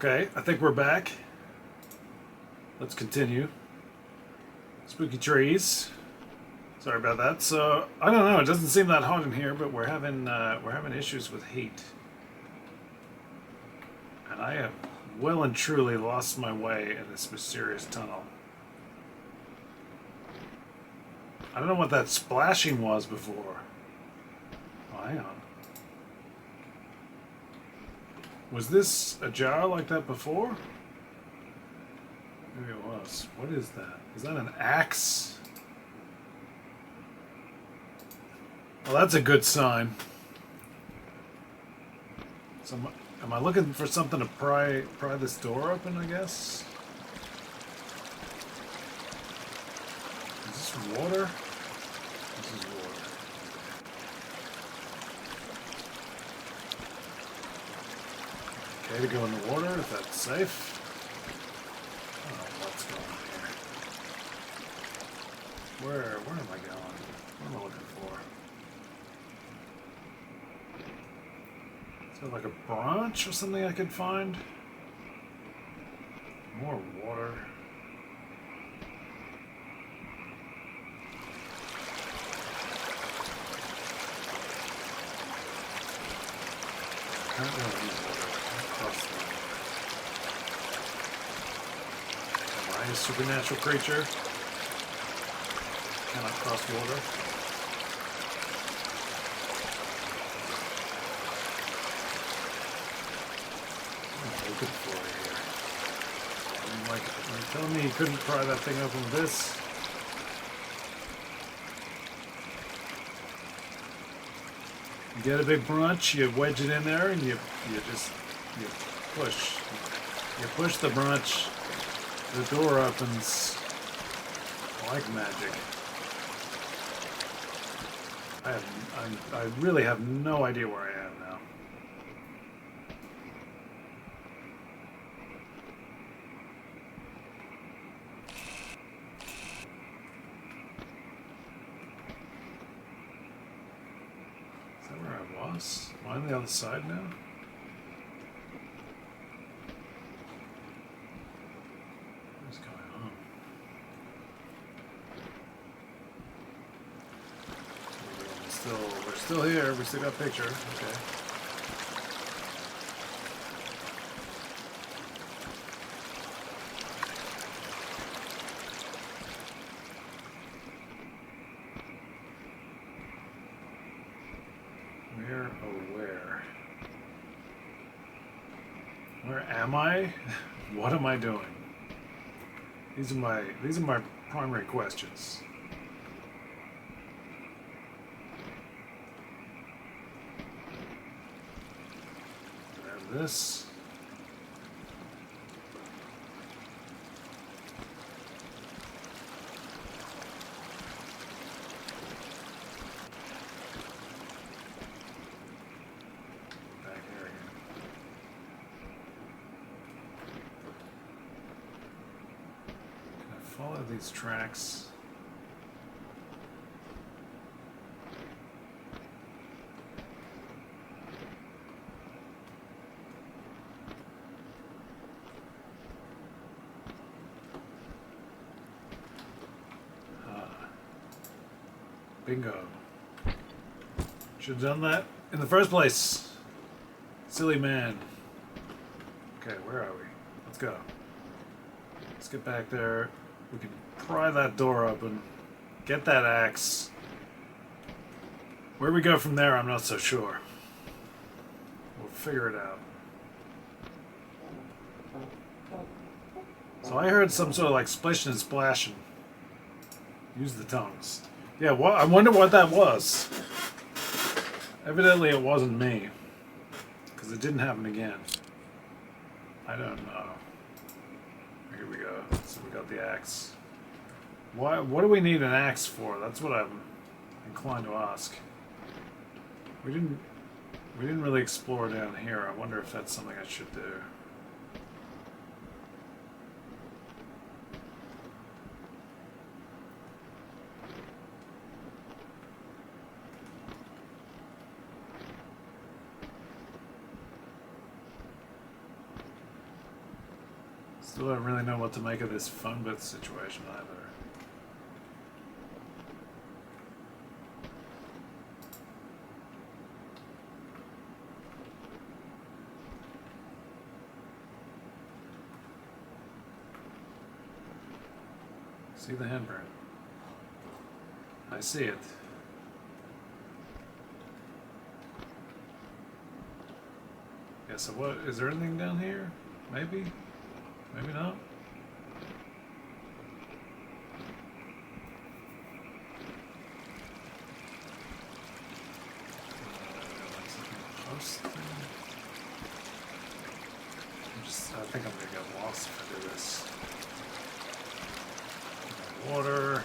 Okay, I think we're back. Let's continue. Spooky trees. Sorry about that. So I don't know. It doesn't seem that hot in here, but we're having issues with heat, and I have well and truly lost my way in this mysterious tunnel. I don't know what that splashing was before. Oh, hang on. Was this a jar like that before? Maybe it was. What is that? Is that an axe? Well, that's a good sign. So am I looking for something to pry this door open, I guess? Is this water? This is water. Okay, to go in the water if that's safe. Oh, what's going on here? Where am I going? What am I looking for? Is there like a branch or something I could find? More water. Can't really use water. Cross the... Am I a supernatural creature? Cannot cross water. Open floor here. And like, you're telling me you couldn't pry that thing open with this? You get a big branch, you wedge it in there, and you push. You push the branch, the door opens like magic. I really have no idea where I am now. Is that where I was? Am I on the other side now? What's going on? We're still here. We still got a picture. Okay. Where, oh where? Where am I? What am I doing? These are my primary questions. Grab this. Follow these tracks. Bingo. Should have done that in the first place? Silly man. Okay, where are we? Let's go. Let's get back there. We can pry that door open. Get that axe. Where we go from there, I'm not so sure. We'll figure it out. So I heard some sort of like splishing and splashing. Use the tongues. Yeah, well, I wonder what that was. Evidently it wasn't me. Because it didn't happen again. I don't know. Here we go. So we got the axe. What do we need an axe for? That's what I'm inclined to ask. We didn't really explore down here. I wonder if that's something I should do. Still don't really know what to make of this phone booth situation either. See the handprint. I see it. Yeah, so what, is there anything down here? Maybe? Maybe not? I think I'm gonna get lost if I do this. Water.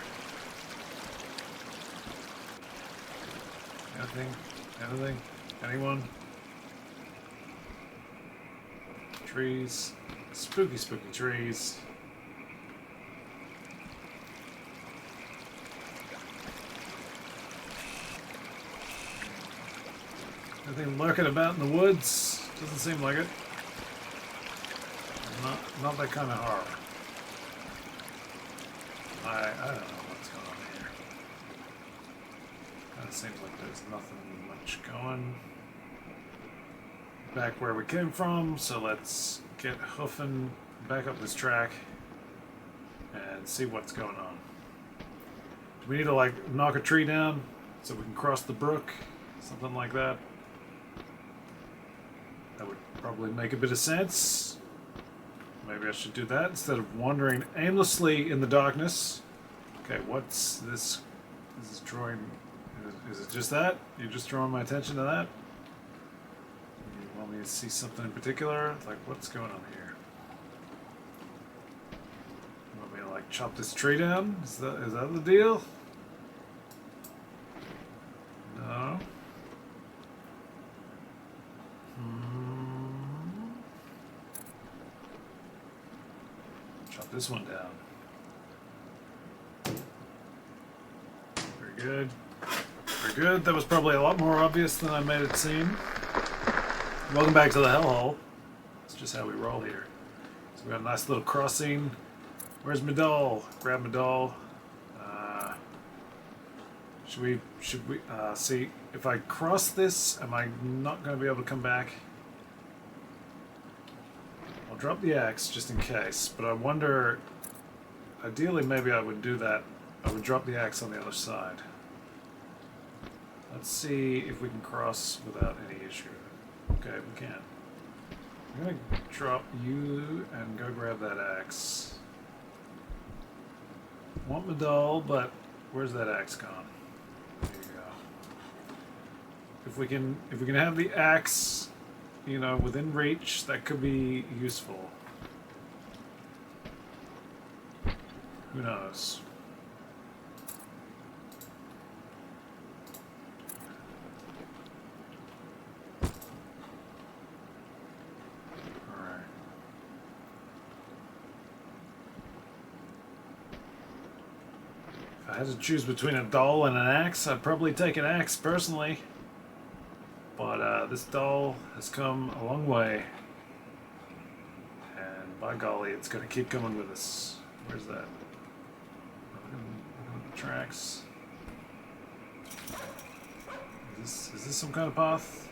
Anything? Anything? Anyone? Trees. Spooky, spooky trees. Anything lurking about in the woods? Doesn't seem like it. Not that kind of horror. I don't know what's going on here. Kind of seems like there's nothing much going back where we came from, so let's get hoofing back up this track and see what's going on. Do we need to like knock a tree down so we can cross the brook? Something like that. That would probably make a bit of sense. Maybe I should do that instead of wandering aimlessly in the darkness. Okay, what's this? This is drawing. Is it just that? You're just drawing my attention to that? You want me to see something in particular? Like, what's going on here? You want me to like chop this tree down? Is that the deal? No. Chop this one down. Very good. Very good. That was probably a lot more obvious than I made it seem. Welcome back to the Hellhole. That's just how we roll here. So we got a nice little crossing. Where's my doll? Grab my doll. Should we see if I cross this, am I not going to be able to come back? I'll drop the axe just in case, but I wonder, ideally maybe I would do that. I would drop the axe on the other side. Let's see if we can cross without any issue. Okay, we can. I'm going to drop you and go grab that axe. Want my doll, but where's that axe gone? There you go. If we can have the axe, you know, within reach, that could be useful. Who knows? Alright. If I had to choose between a doll and an axe, I'd probably take an axe personally. But this doll has come a long way. And by golly, it's going to keep coming with us. Where's that? Look at the tracks. Is this some kind of path?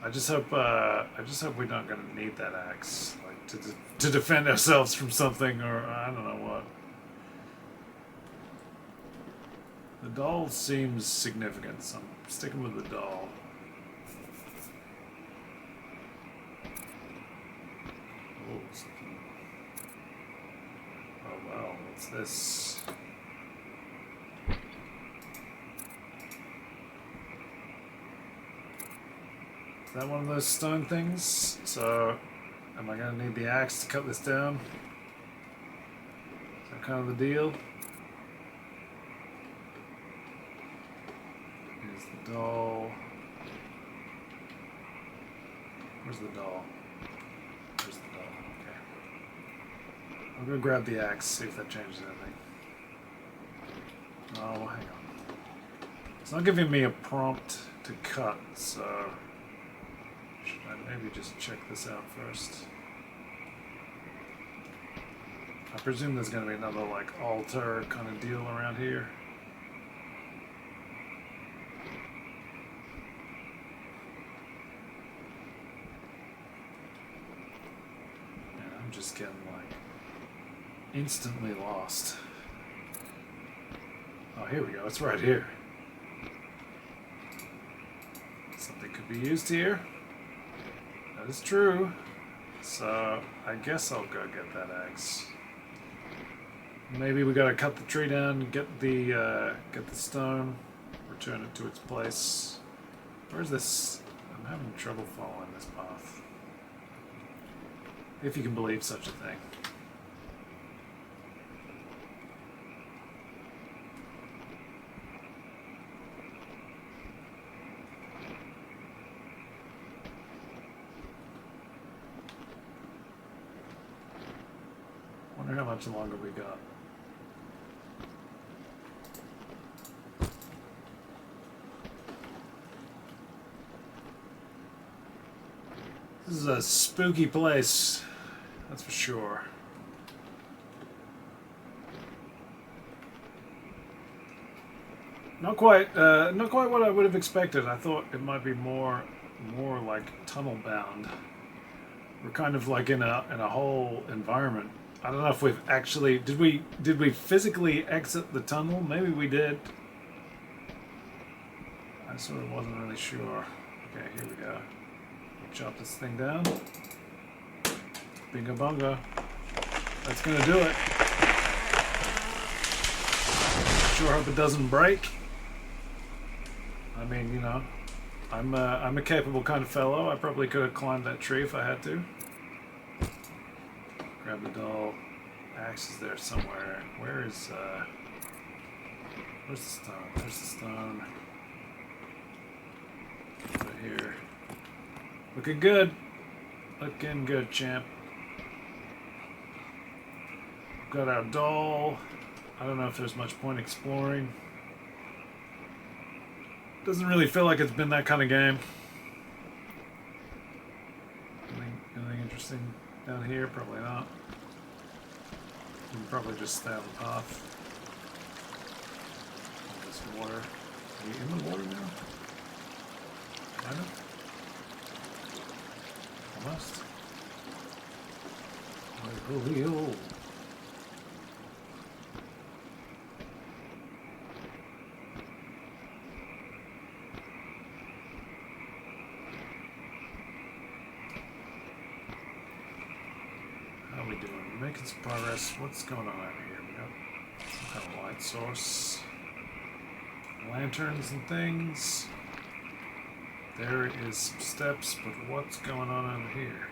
I just hope we're not gonna need that axe, like to defend ourselves from something, or I don't know what. The doll seems significant, so I'm sticking with the doll. Oh, something. Oh wow, what's this? Is that one of those stone things? So, am I gonna need the axe to cut this down? Is that kind of the deal? Here's the doll. Where's the doll? Where's the doll? Okay. I'm gonna grab the axe, see if that changes anything. Oh, hang on. It's not giving me a prompt to cut, so should I maybe just check this out first? I presume there's gonna be another like altar kind of deal around here. And I'm just getting like instantly lost. Oh, here we go. It's right here. Something could be used here. That is true. So I guess I'll go get that axe. Maybe we gotta cut the tree down, get the stone, return it to its place. Where's this? I'm having trouble following this path. If you can believe such a thing. Wonder how much longer we got. This is a spooky place, that's for sure. Not quite what I would have expected. I thought it might be more like tunnel bound. We're kind of like in a whole environment. I don't know if we've actually did we physically exit the tunnel? Maybe we did. I sort of wasn't really sure. Okay, here we go. Chop this thing down. Bingo bongo. That's gonna do it. Sure hope it doesn't break. I mean, you know, I'm a capable kind of fellow. I probably could have climbed that tree if I had to. Grab the doll. Axe is there somewhere. Where's the stone? There's the stone. Right here. Looking good. Looking good, champ. Got our doll. I don't know if there's much point exploring. Doesn't really feel like it's been that kind of game. Anything interesting down here? Probably not. You can probably just stay on the path. All this water. Are you in the water now? Kind of? Almost. Oh. How are we doing? We're making some progress. What's going on over here? We got some kind of light source. Lanterns and things. There is some steps, but what's going on over here?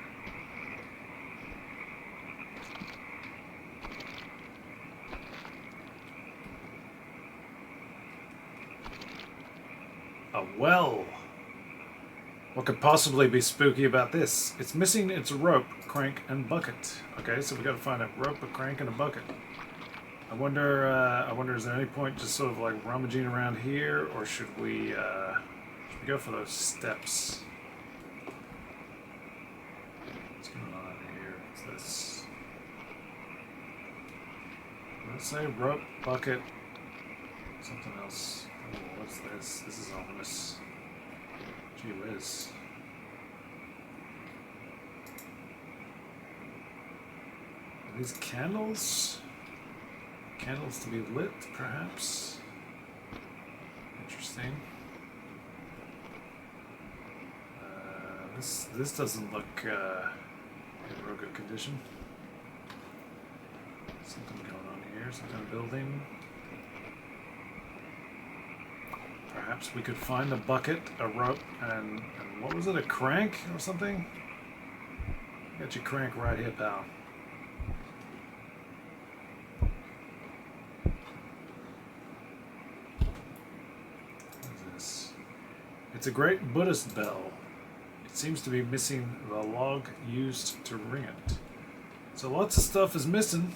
A well. What could possibly be spooky about this? It's missing its rope, crank, and bucket. Okay, so we got to find a rope, a crank, and a bucket. I wonder, is there any point just sort of like rummaging around here, or should we go for those steps? What's going on over here? What's this? Let's say rope, bucket, something else. Oh, what's this? This is ominous. Gee whiz. Are these candles? Candles to be lit, perhaps? Interesting. This doesn't look in real good condition. Something going on here, some kind of building. Perhaps we could find a bucket, a rope, and what was it, a crank or something? Got your crank right here, pal. What is this? It's a great Buddhist bell. It seems to be missing the log used to ring it. So lots of stuff is missing.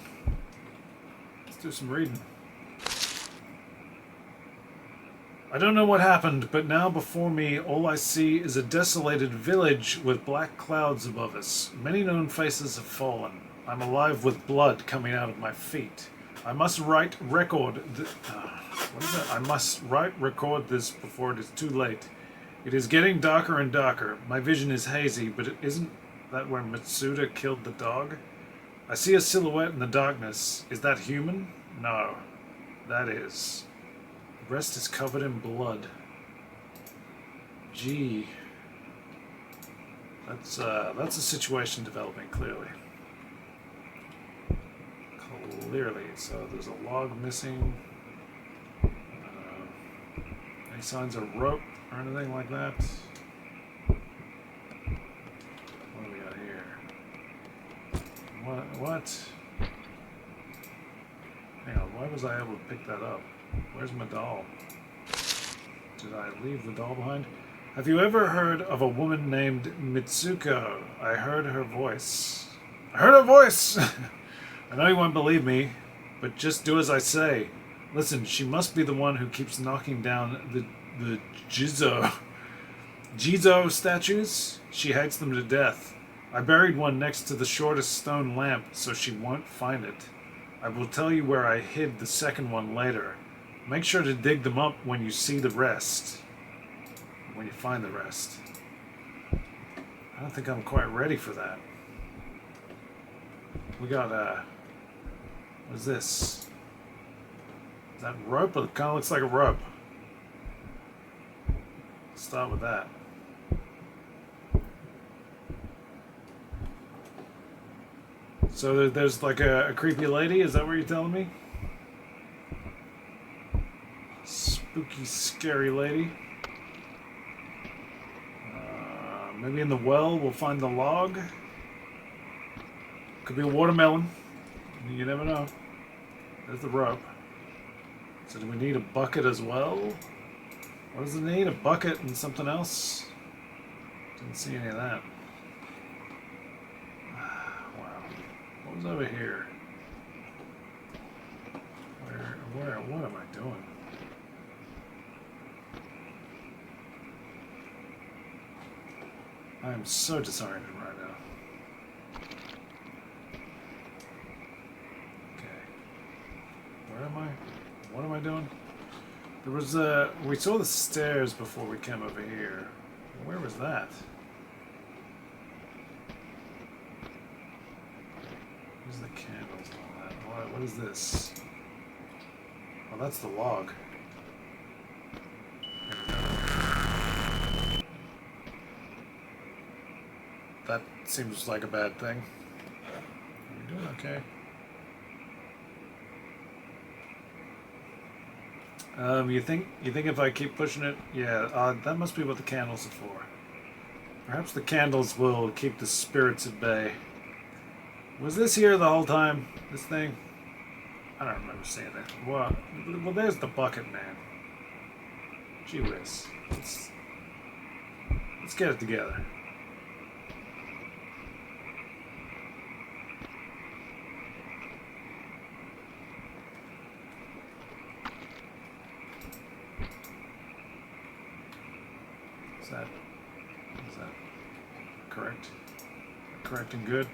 Let's do some reading. I don't know what happened, but now before me all I see is a desolated village with black clouds above us. Many known faces have fallen. I'm alive with blood coming out of my feet. I must write record. What is that? I must write record this before it is too late. It is getting darker and darker. My vision is hazy, but it isn't that where Mitsuda killed the dog? I see a silhouette in the darkness. Is that human? No, that is. The rest is covered in blood. Gee. That's a situation developing, clearly. Clearly. So there's a log missing. Any signs of rope or anything like that? What do we got here? What? Hang on, why was I able to pick that up? Where's my doll? Did I leave the doll behind? Have you ever heard of a woman named Mitsuko? I heard her voice. I heard her voice! I know you won't believe me, but just do as I say. Listen, she must be the one who keeps knocking down the Jizo statues. She hates them to death. I buried one next to the shortest stone lamp so she won't find it. I will tell you where I hid the second one later. Make sure to dig them up when you see the rest. When you find the rest. I don't think I'm quite ready for that. We got, what is this? Is that rope? It kind of looks like a rope. Let's start with that. So there's like a creepy lady, is that what you're telling me? Spooky, scary lady. Maybe in the well we'll find the log. Could be a watermelon. You never know. There's the rope. So do we need a bucket as well? What does it need? A bucket and something else? Didn't see any of that. Wow. What was over here? What am I doing? I am so disoriented right now. Okay. Where am I? What am I doing? There was we saw the stairs before we came over here. Where was that? Where's the candles and all that? What is this? Oh, that's the log. There we go. That seems like a bad thing. Are we doing okay? You think if I keep pushing it, yeah, that must be what the candles are for. Perhaps the candles will keep the spirits at bay. Was this here the whole time? This thing? I don't remember seeing it. Well, there's the bucket, man. Gee whiz. Let's get it together. Is that correct? Correct and good?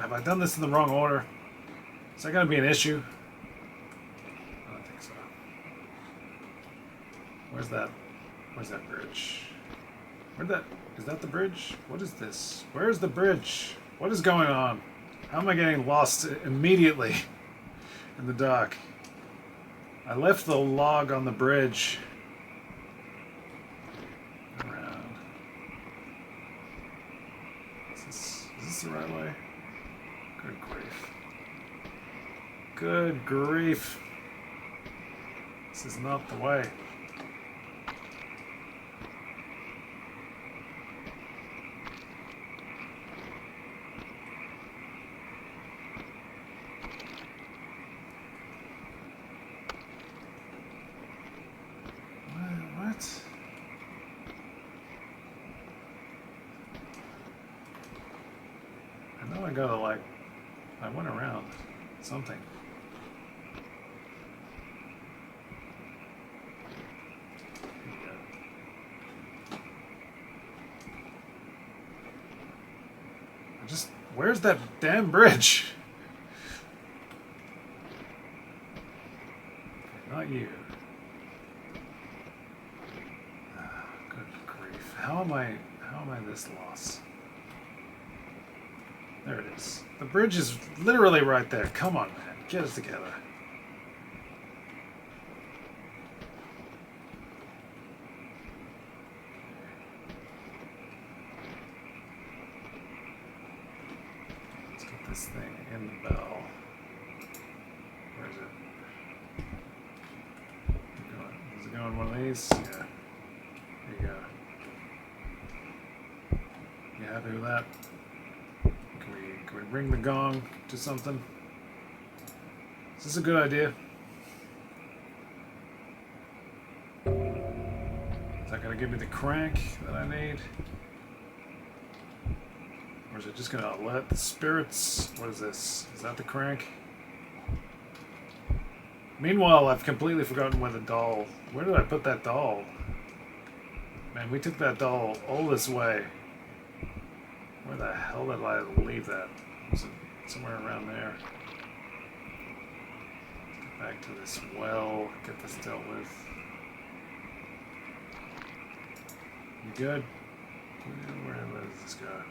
Have I done this in the wrong order? Is that going to be an issue? Where's that? Where's that bridge? Is that the bridge? What is this? Where's the bridge? What is going on? How am I getting lost immediately in the dock? I left the log on the bridge. Around. Is this the right way? Good grief. Good grief. This is not the way. What? I know I gotta, like, I went around something. Where's that damn bridge? Not you. Good grief. How am I this lost? There it is. The bridge is literally right there. Come on, man. Get us together. This thing in the bell. Where is it? Is it going one of these? Yeah. There you go. You happy with that? Can we ring the gong to something? Is this a good idea? Is that gonna give me the crank that I need? Or is it just gonna let the spirits... What is this? Is that the crank? Meanwhile, I've completely forgotten where the doll... Where did I put that doll? Man, we took that doll all this way. Where the hell did I leave that? Was it somewhere around there? Let's get back to this well. Get this dealt with. You good? Where does this go?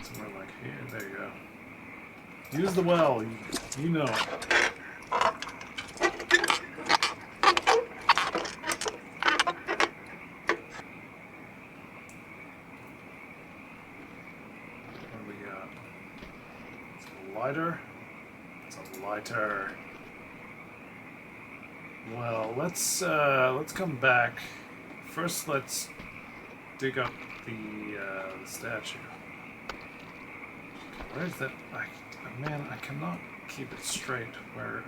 Somewhere like here. There you go. Use the well. You know it. What do we got? It's a lighter. It's a lighter. Well, let's come back. First, let's dig up the statue. Where's that? Man, I cannot keep it straight where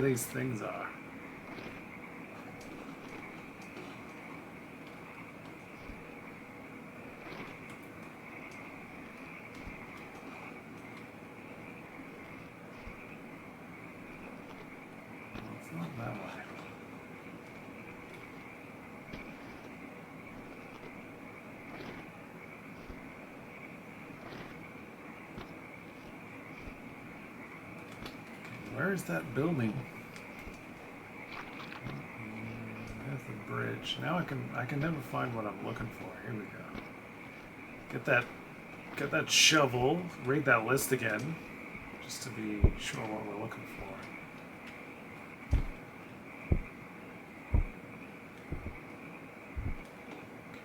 these things are. Well, it's not that way. Where is that building? There's the bridge. Now I can never find what I'm looking for. Here we go. Get that shovel. Read that list again, just to be sure what we're looking for. Okay,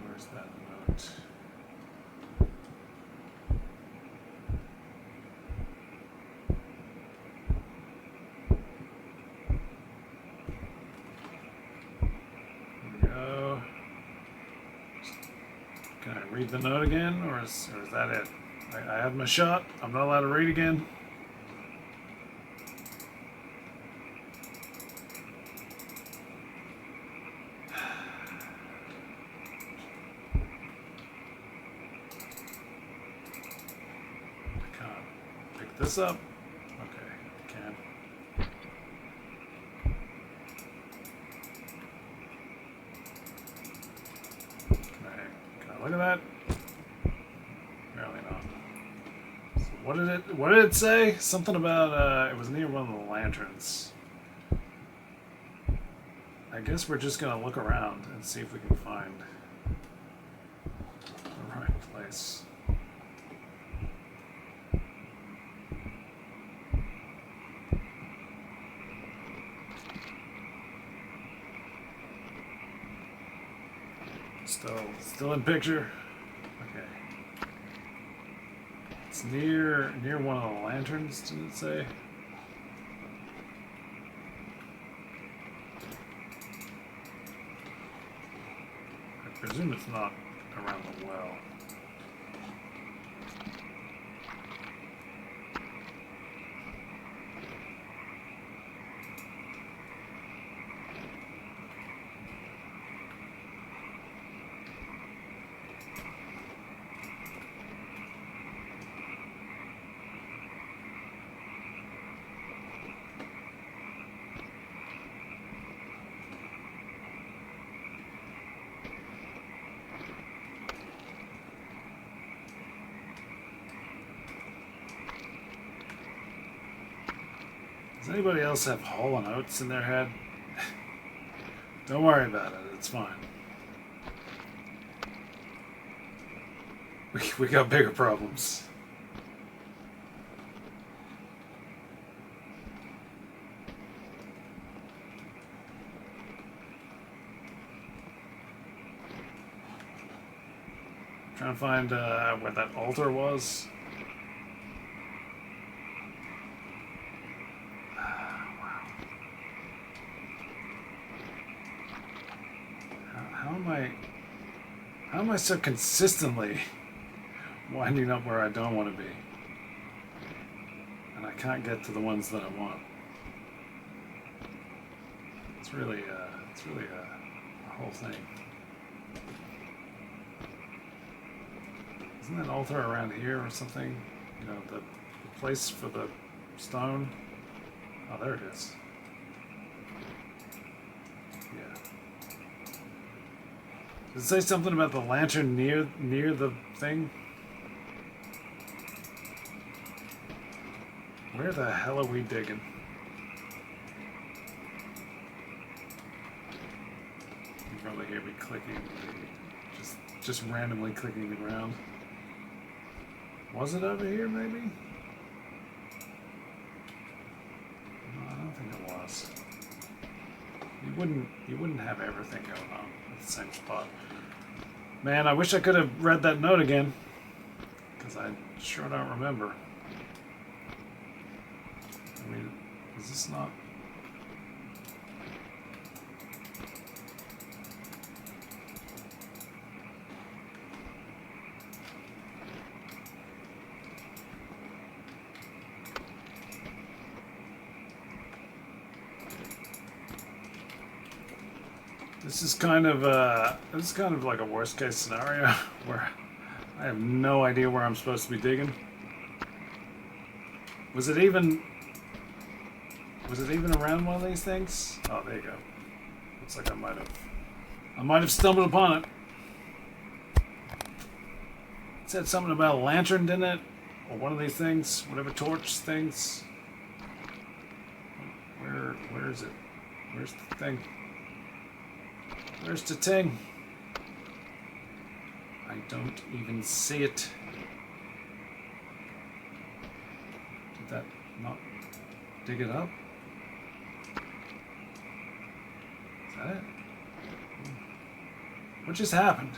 where's that note? Can I read the note again, or is that it? I had my shot. I'm not allowed to read again. I can't pick this up. Okay, I can. Can I look at that? Apparently not. So what did it say? Something about it was near one of the lanterns. I guess we're just gonna look around and see if we can find the right place. Still in picture. Okay. It's near one of the lanterns, didn't it say? I presume it's not around the well. Does anybody else have Hall and Oates in their head? Don't worry about it, it's fine. We got bigger problems. Trying to find where that altar was. How am I so consistently winding up where I don't want to be? And I can't get to the ones that I want. It's really a whole thing. Isn't that altar around here or something? You know, the place for the stone? Oh, there it is. Does it say something about the lantern near the thing? Where the hell are we digging? You can probably hear me clicking, just randomly clicking the ground. Was it over here, maybe? No, I don't think it was. You wouldn't have everything going on at the same spot. Man, I wish I could have read that note again, because I sure don't remember. I mean, is this not... This is kind of like a worst case scenario where I have no idea where I'm supposed to be digging. Was it even around one of these things? Oh, there you go. Looks like I might have stumbled upon it. It said something about a lantern, didn't it? Or one of these things, whatever torch things. Where is it? Where's the thing? Where's the thing? I don't even see it. Did that not dig it up? Is that it? What just happened?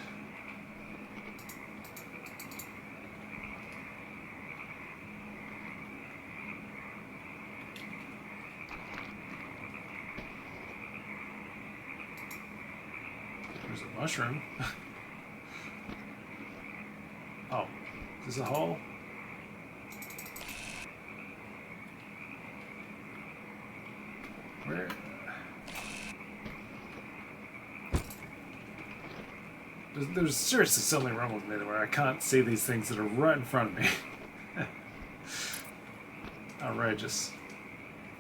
There's a mushroom. Oh, is this a hole? Where? There's seriously something wrong with me where I can't see these things that are right in front of me. Outrageous.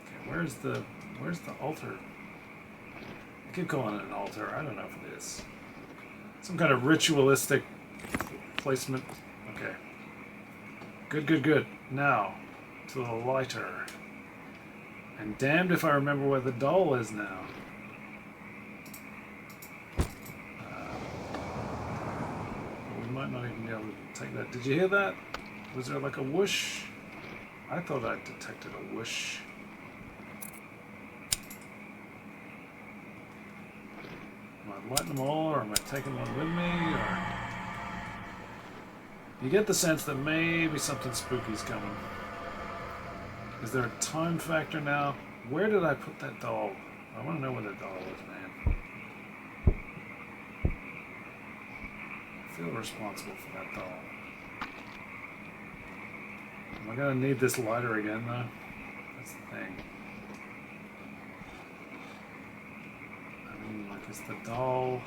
Okay, where's the altar? I keep calling it an altar. I don't know if it is. Some kind of ritualistic placement. Okay. Good. Now, to the lighter. And damned if I remember where the doll is now. might not even be able to take that. Did you hear that? Was there like a whoosh? I thought I detected a whoosh. Am I lighting them all, or am I taking one with me? Or you get the sense that maybe something spooky's coming. Is there a time factor now? Where did I put that doll? I want to know where the doll is, man. I feel responsible for that doll. Am I gonna need this lighter again, though? That's the thing. I mean, like, is the doll...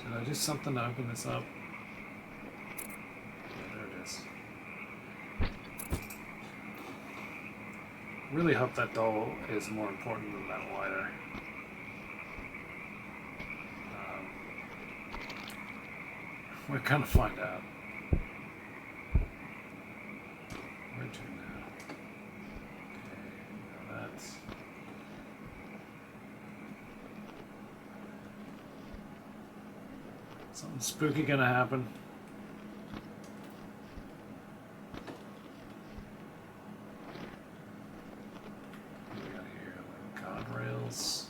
Did I do something to open this up? Yeah, there it is. Really hope that doll is more important than that lighter. We're gonna find out. Where to now? Okay, now that's... Something spooky gonna happen. What do we got here? Like guardrails.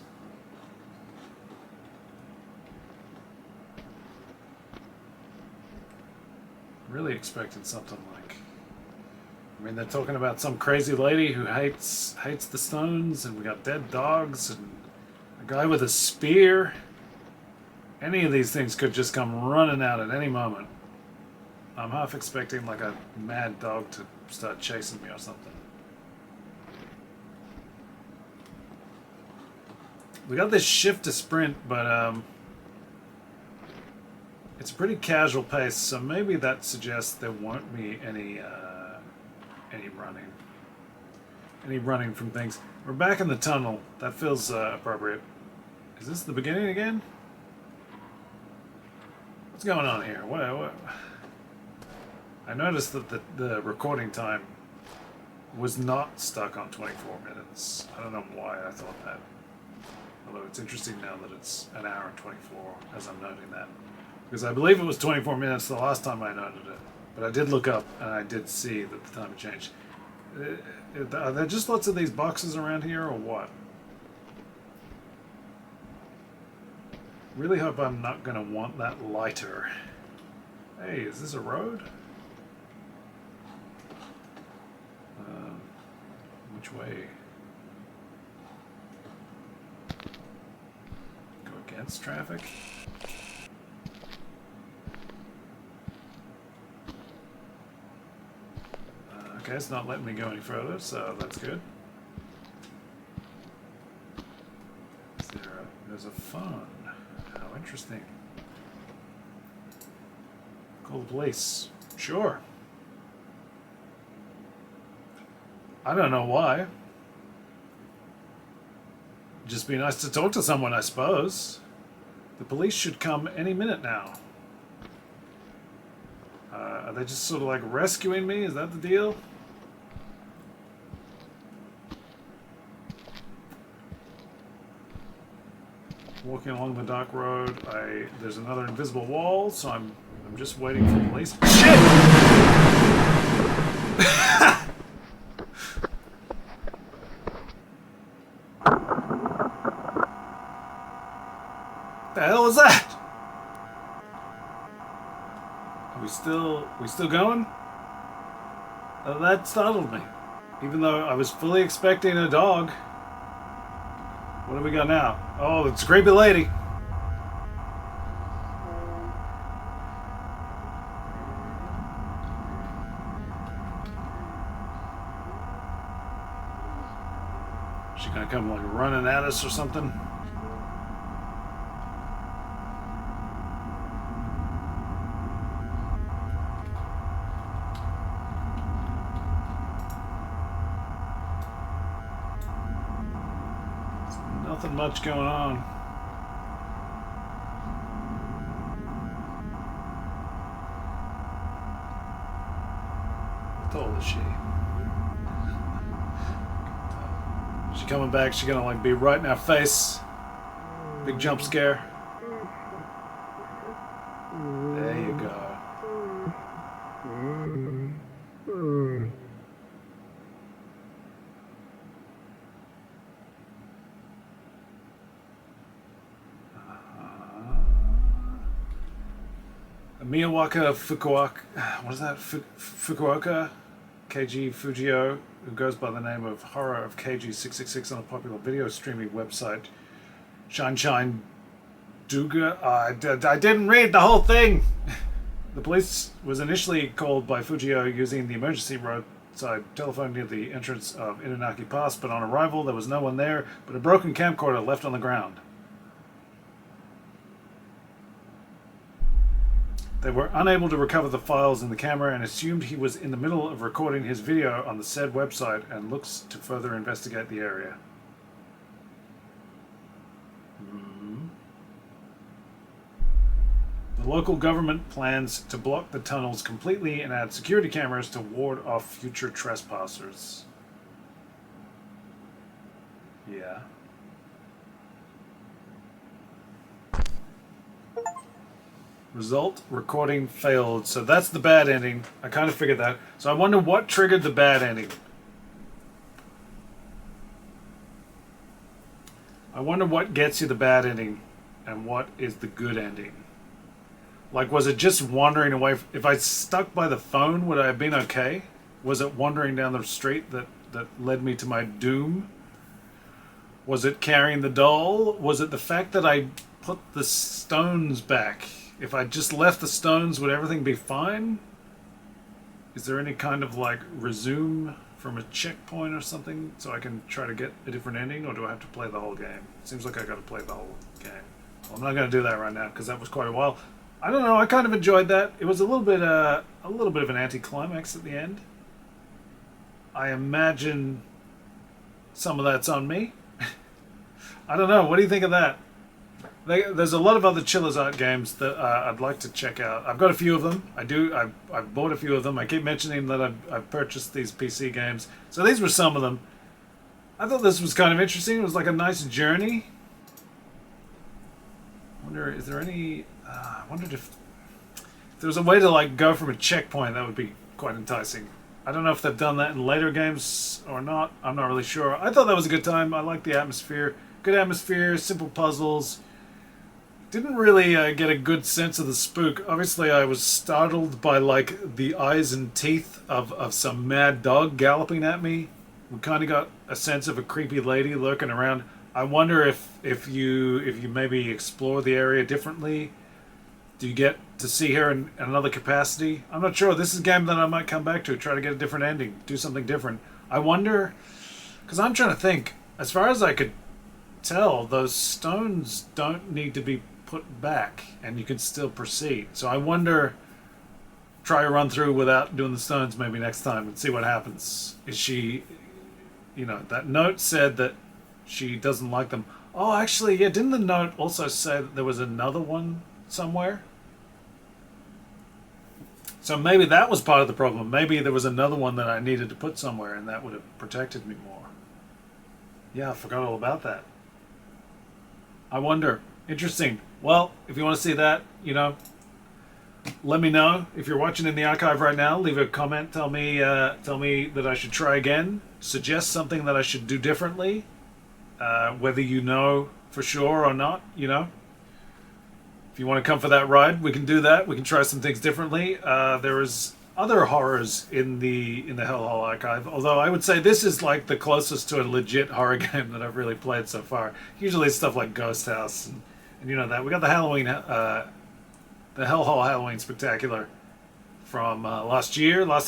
Really expected something like... I mean, they're talking about some crazy lady who hates the stones, and we got dead dogs, and a guy with a spear. Any of these things could just come running out at any moment. I'm half expecting like a mad dog to start chasing me or something. We got this shift to sprint, but it's a pretty casual pace, so maybe that suggests there won't be any running from things. We're back in the tunnel. That feels appropriate. Is this the beginning again? What's going on here? What? I noticed that the recording time was not stuck on 24 minutes. I don't know why I thought that. Although it's interesting now that it's an hour and 24 as I'm noting that. Because I believe it was 24 minutes the last time I noted it. But I did look up and I did see that the time had changed. Are there just lots of these boxes around here or what? Really hope I'm not going to want that lighter. Hey, is this a road? Which way? Go against traffic? Okay, it's not letting me go any further, so that's good. There's a phone. How interesting. Call the police. Sure. I don't know why. Just be nice to talk to someone, I suppose. The police should come any minute now. Are they just sort of like rescuing me? Is that the deal? Walking along the dark road, there's another invisible wall, so I'm just waiting for police. Shit! The hell was that? Are we still going? That startled me. Even though I was fully expecting a dog. What do we got now? Oh, it's a creepy lady. She gonna come like running at us or something? Nothing much going on. How tall is she? She coming back, she gonna like be right in our face. Big jump scare. There you go. Miyawaka Fukuoka, what is that? Fukuoka, KG Fujio, who goes by the name of Horror of KG666 on a popular video streaming website, Shine Duga. I didn't read the whole thing. The police was initially called by Fujio using the emergency roadside telephone near the entrance of Inunaki Pass, but on arrival there was no one there but a broken camcorder left on the ground. They were unable to recover the files in the camera and assumed he was in the middle of recording his video on the said website and looks to further investigate the area. The local government plans to block the tunnels completely and add security cameras to ward off future trespassers. Yeah. Result, recording failed. So that's the bad ending. I kind of figured that. So I wonder what triggered the bad ending. I wonder what gets you the bad ending and what is the good ending. Like, was it just wandering away? If I stuck by the phone, would I have been okay? Was it wandering down the street that led me to my doom? Was it carrying the doll? Was it the fact that I put the stones back? If I just left the stones, would everything be fine? Is there any kind of, like, resume from a checkpoint or something so I can try to get a different ending? Or do I have to play the whole game? Seems like I got to play the whole game. Well, I'm not going to do that right now because that was quite a while. I don't know. I kind of enjoyed that. It was a little bit of an anticlimax at the end. I imagine some of that's on me. I don't know. What do you think of that? There's a lot of other Chilla's Art games that I'd like to check out. I've got a few of them. I've bought a few of them. I keep mentioning that I've purchased these PC games. So these were some of them. I thought this was kind of interesting. It was like a nice journey. I wonder, is there any... I wondered if there was a way to like go from a checkpoint. That would be quite enticing. I don't know if they've done that in later games or not. I'm not really sure. I thought that was a good time. I liked the atmosphere. Good atmosphere, simple puzzles. Didn't really get a good sense of the spook. Obviously, I was startled by like the eyes and teeth of some mad dog galloping at me. We kind of got a sense of a creepy lady lurking around. I wonder if you maybe explore the area differently. Do you get to see her in another capacity? I'm not sure. This is a game that I might come back to, try to get a different ending, do something different. I wonder, because I'm trying to think, as far as I could tell, those stones don't need to be put back, and you can still proceed. So I wonder, try a run through without doing the stones maybe next time and see what happens. Is she, that note said that she doesn't like them. Oh, actually, yeah, didn't the note also say that there was another one somewhere? So maybe that was part of the problem. Maybe there was another one that I needed to put somewhere and that would have protected me more. Yeah, I forgot all about that. I wonder. Interesting. Well, if you want to see that, let me know. If you're watching in the archive right now, leave a comment. Tell me that I should try again. Suggest something that I should do differently. Whether you know for sure or not, If you want to come for that ride, we can do that. We can try some things differently. There is other horrors in the Hellhole archive, although I would say this is like the closest to a legit horror game that I've really played so far. Usually it's stuff like Ghost House and that. We got the Hellhole Halloween Spectacular from last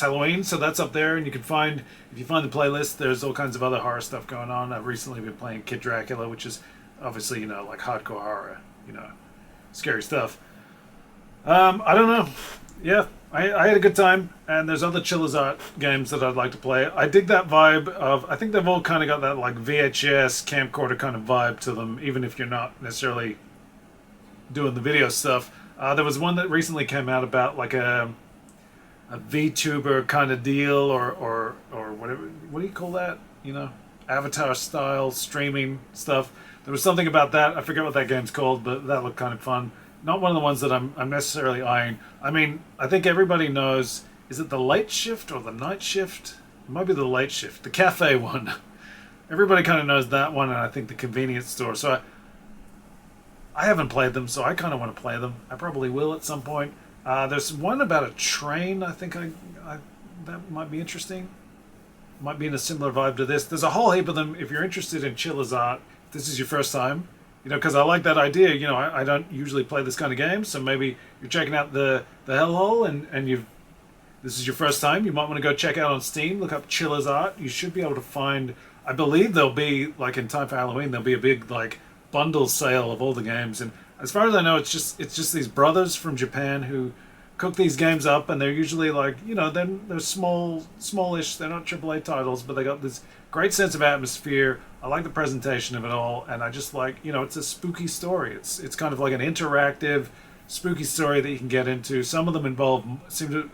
Halloween, so that's up there, and you can find, if you find the playlist, there's all kinds of other horror stuff going on. I've recently been playing Kid Dracula, which is obviously, like hardcore horror, scary stuff. I don't know. Yeah, I had a good time, and there's other Chilla's Art games that I'd like to play. I dig that vibe of, I think they've all kind of got that like VHS camcorder kind of vibe to them, even if you're not necessarily doing the video stuff. There was one that recently came out about like a VTuber kind of deal, or whatever. What do you call that? Avatar style streaming stuff. There was something about that. I forget what that game's called, but that looked kind of fun. Not one of the ones that I'm necessarily eyeing. I mean, I think everybody knows. Is it the late shift or the night shift? It might be the late shift. The cafe one. Everybody kind of knows that one, and I think the convenience store. So I haven't played them, so I kind of want to play them. I probably will at some point. There's one about a train. I think I that might be interesting. Might be in a similar vibe to this. There's a whole heap of them. If you're interested in Chilla's art, if this is your first time, because I like that idea. I don't usually play this kind of game, so maybe you're checking out the Hellhole and you've this is your first time. You might want to go check out on Steam. Look up Chilla's art. You should be able to find. I believe there'll be like in time for Halloween. There'll be a big like bundle sale of all the games. And as far as I know, it's just these brothers from Japan who cook these games up, and they're usually like they're smallish. They're not AAA titles, but they got this great sense of atmosphere. I like the presentation of it all, and I just like it's a spooky story. It's kind of like an interactive spooky story that you can get into. Some of them seem to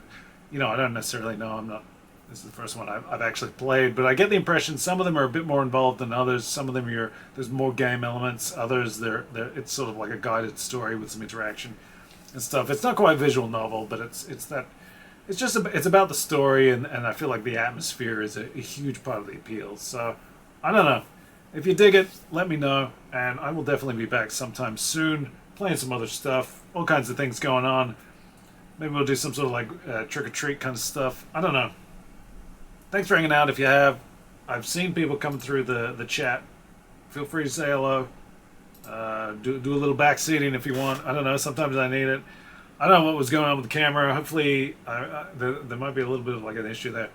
I don't necessarily know. I'm not. This is the first one I've actually played, but I get the impression some of them are a bit more involved than others. Some of them there's more game elements. Others it's sort of like a guided story with some interaction and stuff. It's not quite a visual novel, but it's about the story, and I feel like the atmosphere is a huge part of the appeal. So I don't know. If you dig it, let me know, and I will definitely be back sometime soon, playing some other stuff, all kinds of things going on. Maybe we'll do some sort of like trick or treat kind of stuff. I don't know. Thanks for hanging out. If you have, I've seen people come through the chat. Feel free to say hello. Do a little backseating if you want. I don't know. Sometimes I need it. I don't know what was going on with the camera. Hopefully, there might be a little bit of like an issue there.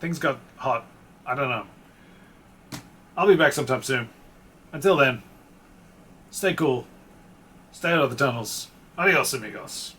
Things got hot. I don't know. I'll be back sometime soon. Until then, stay cool. Stay out of the tunnels. Adios, amigos.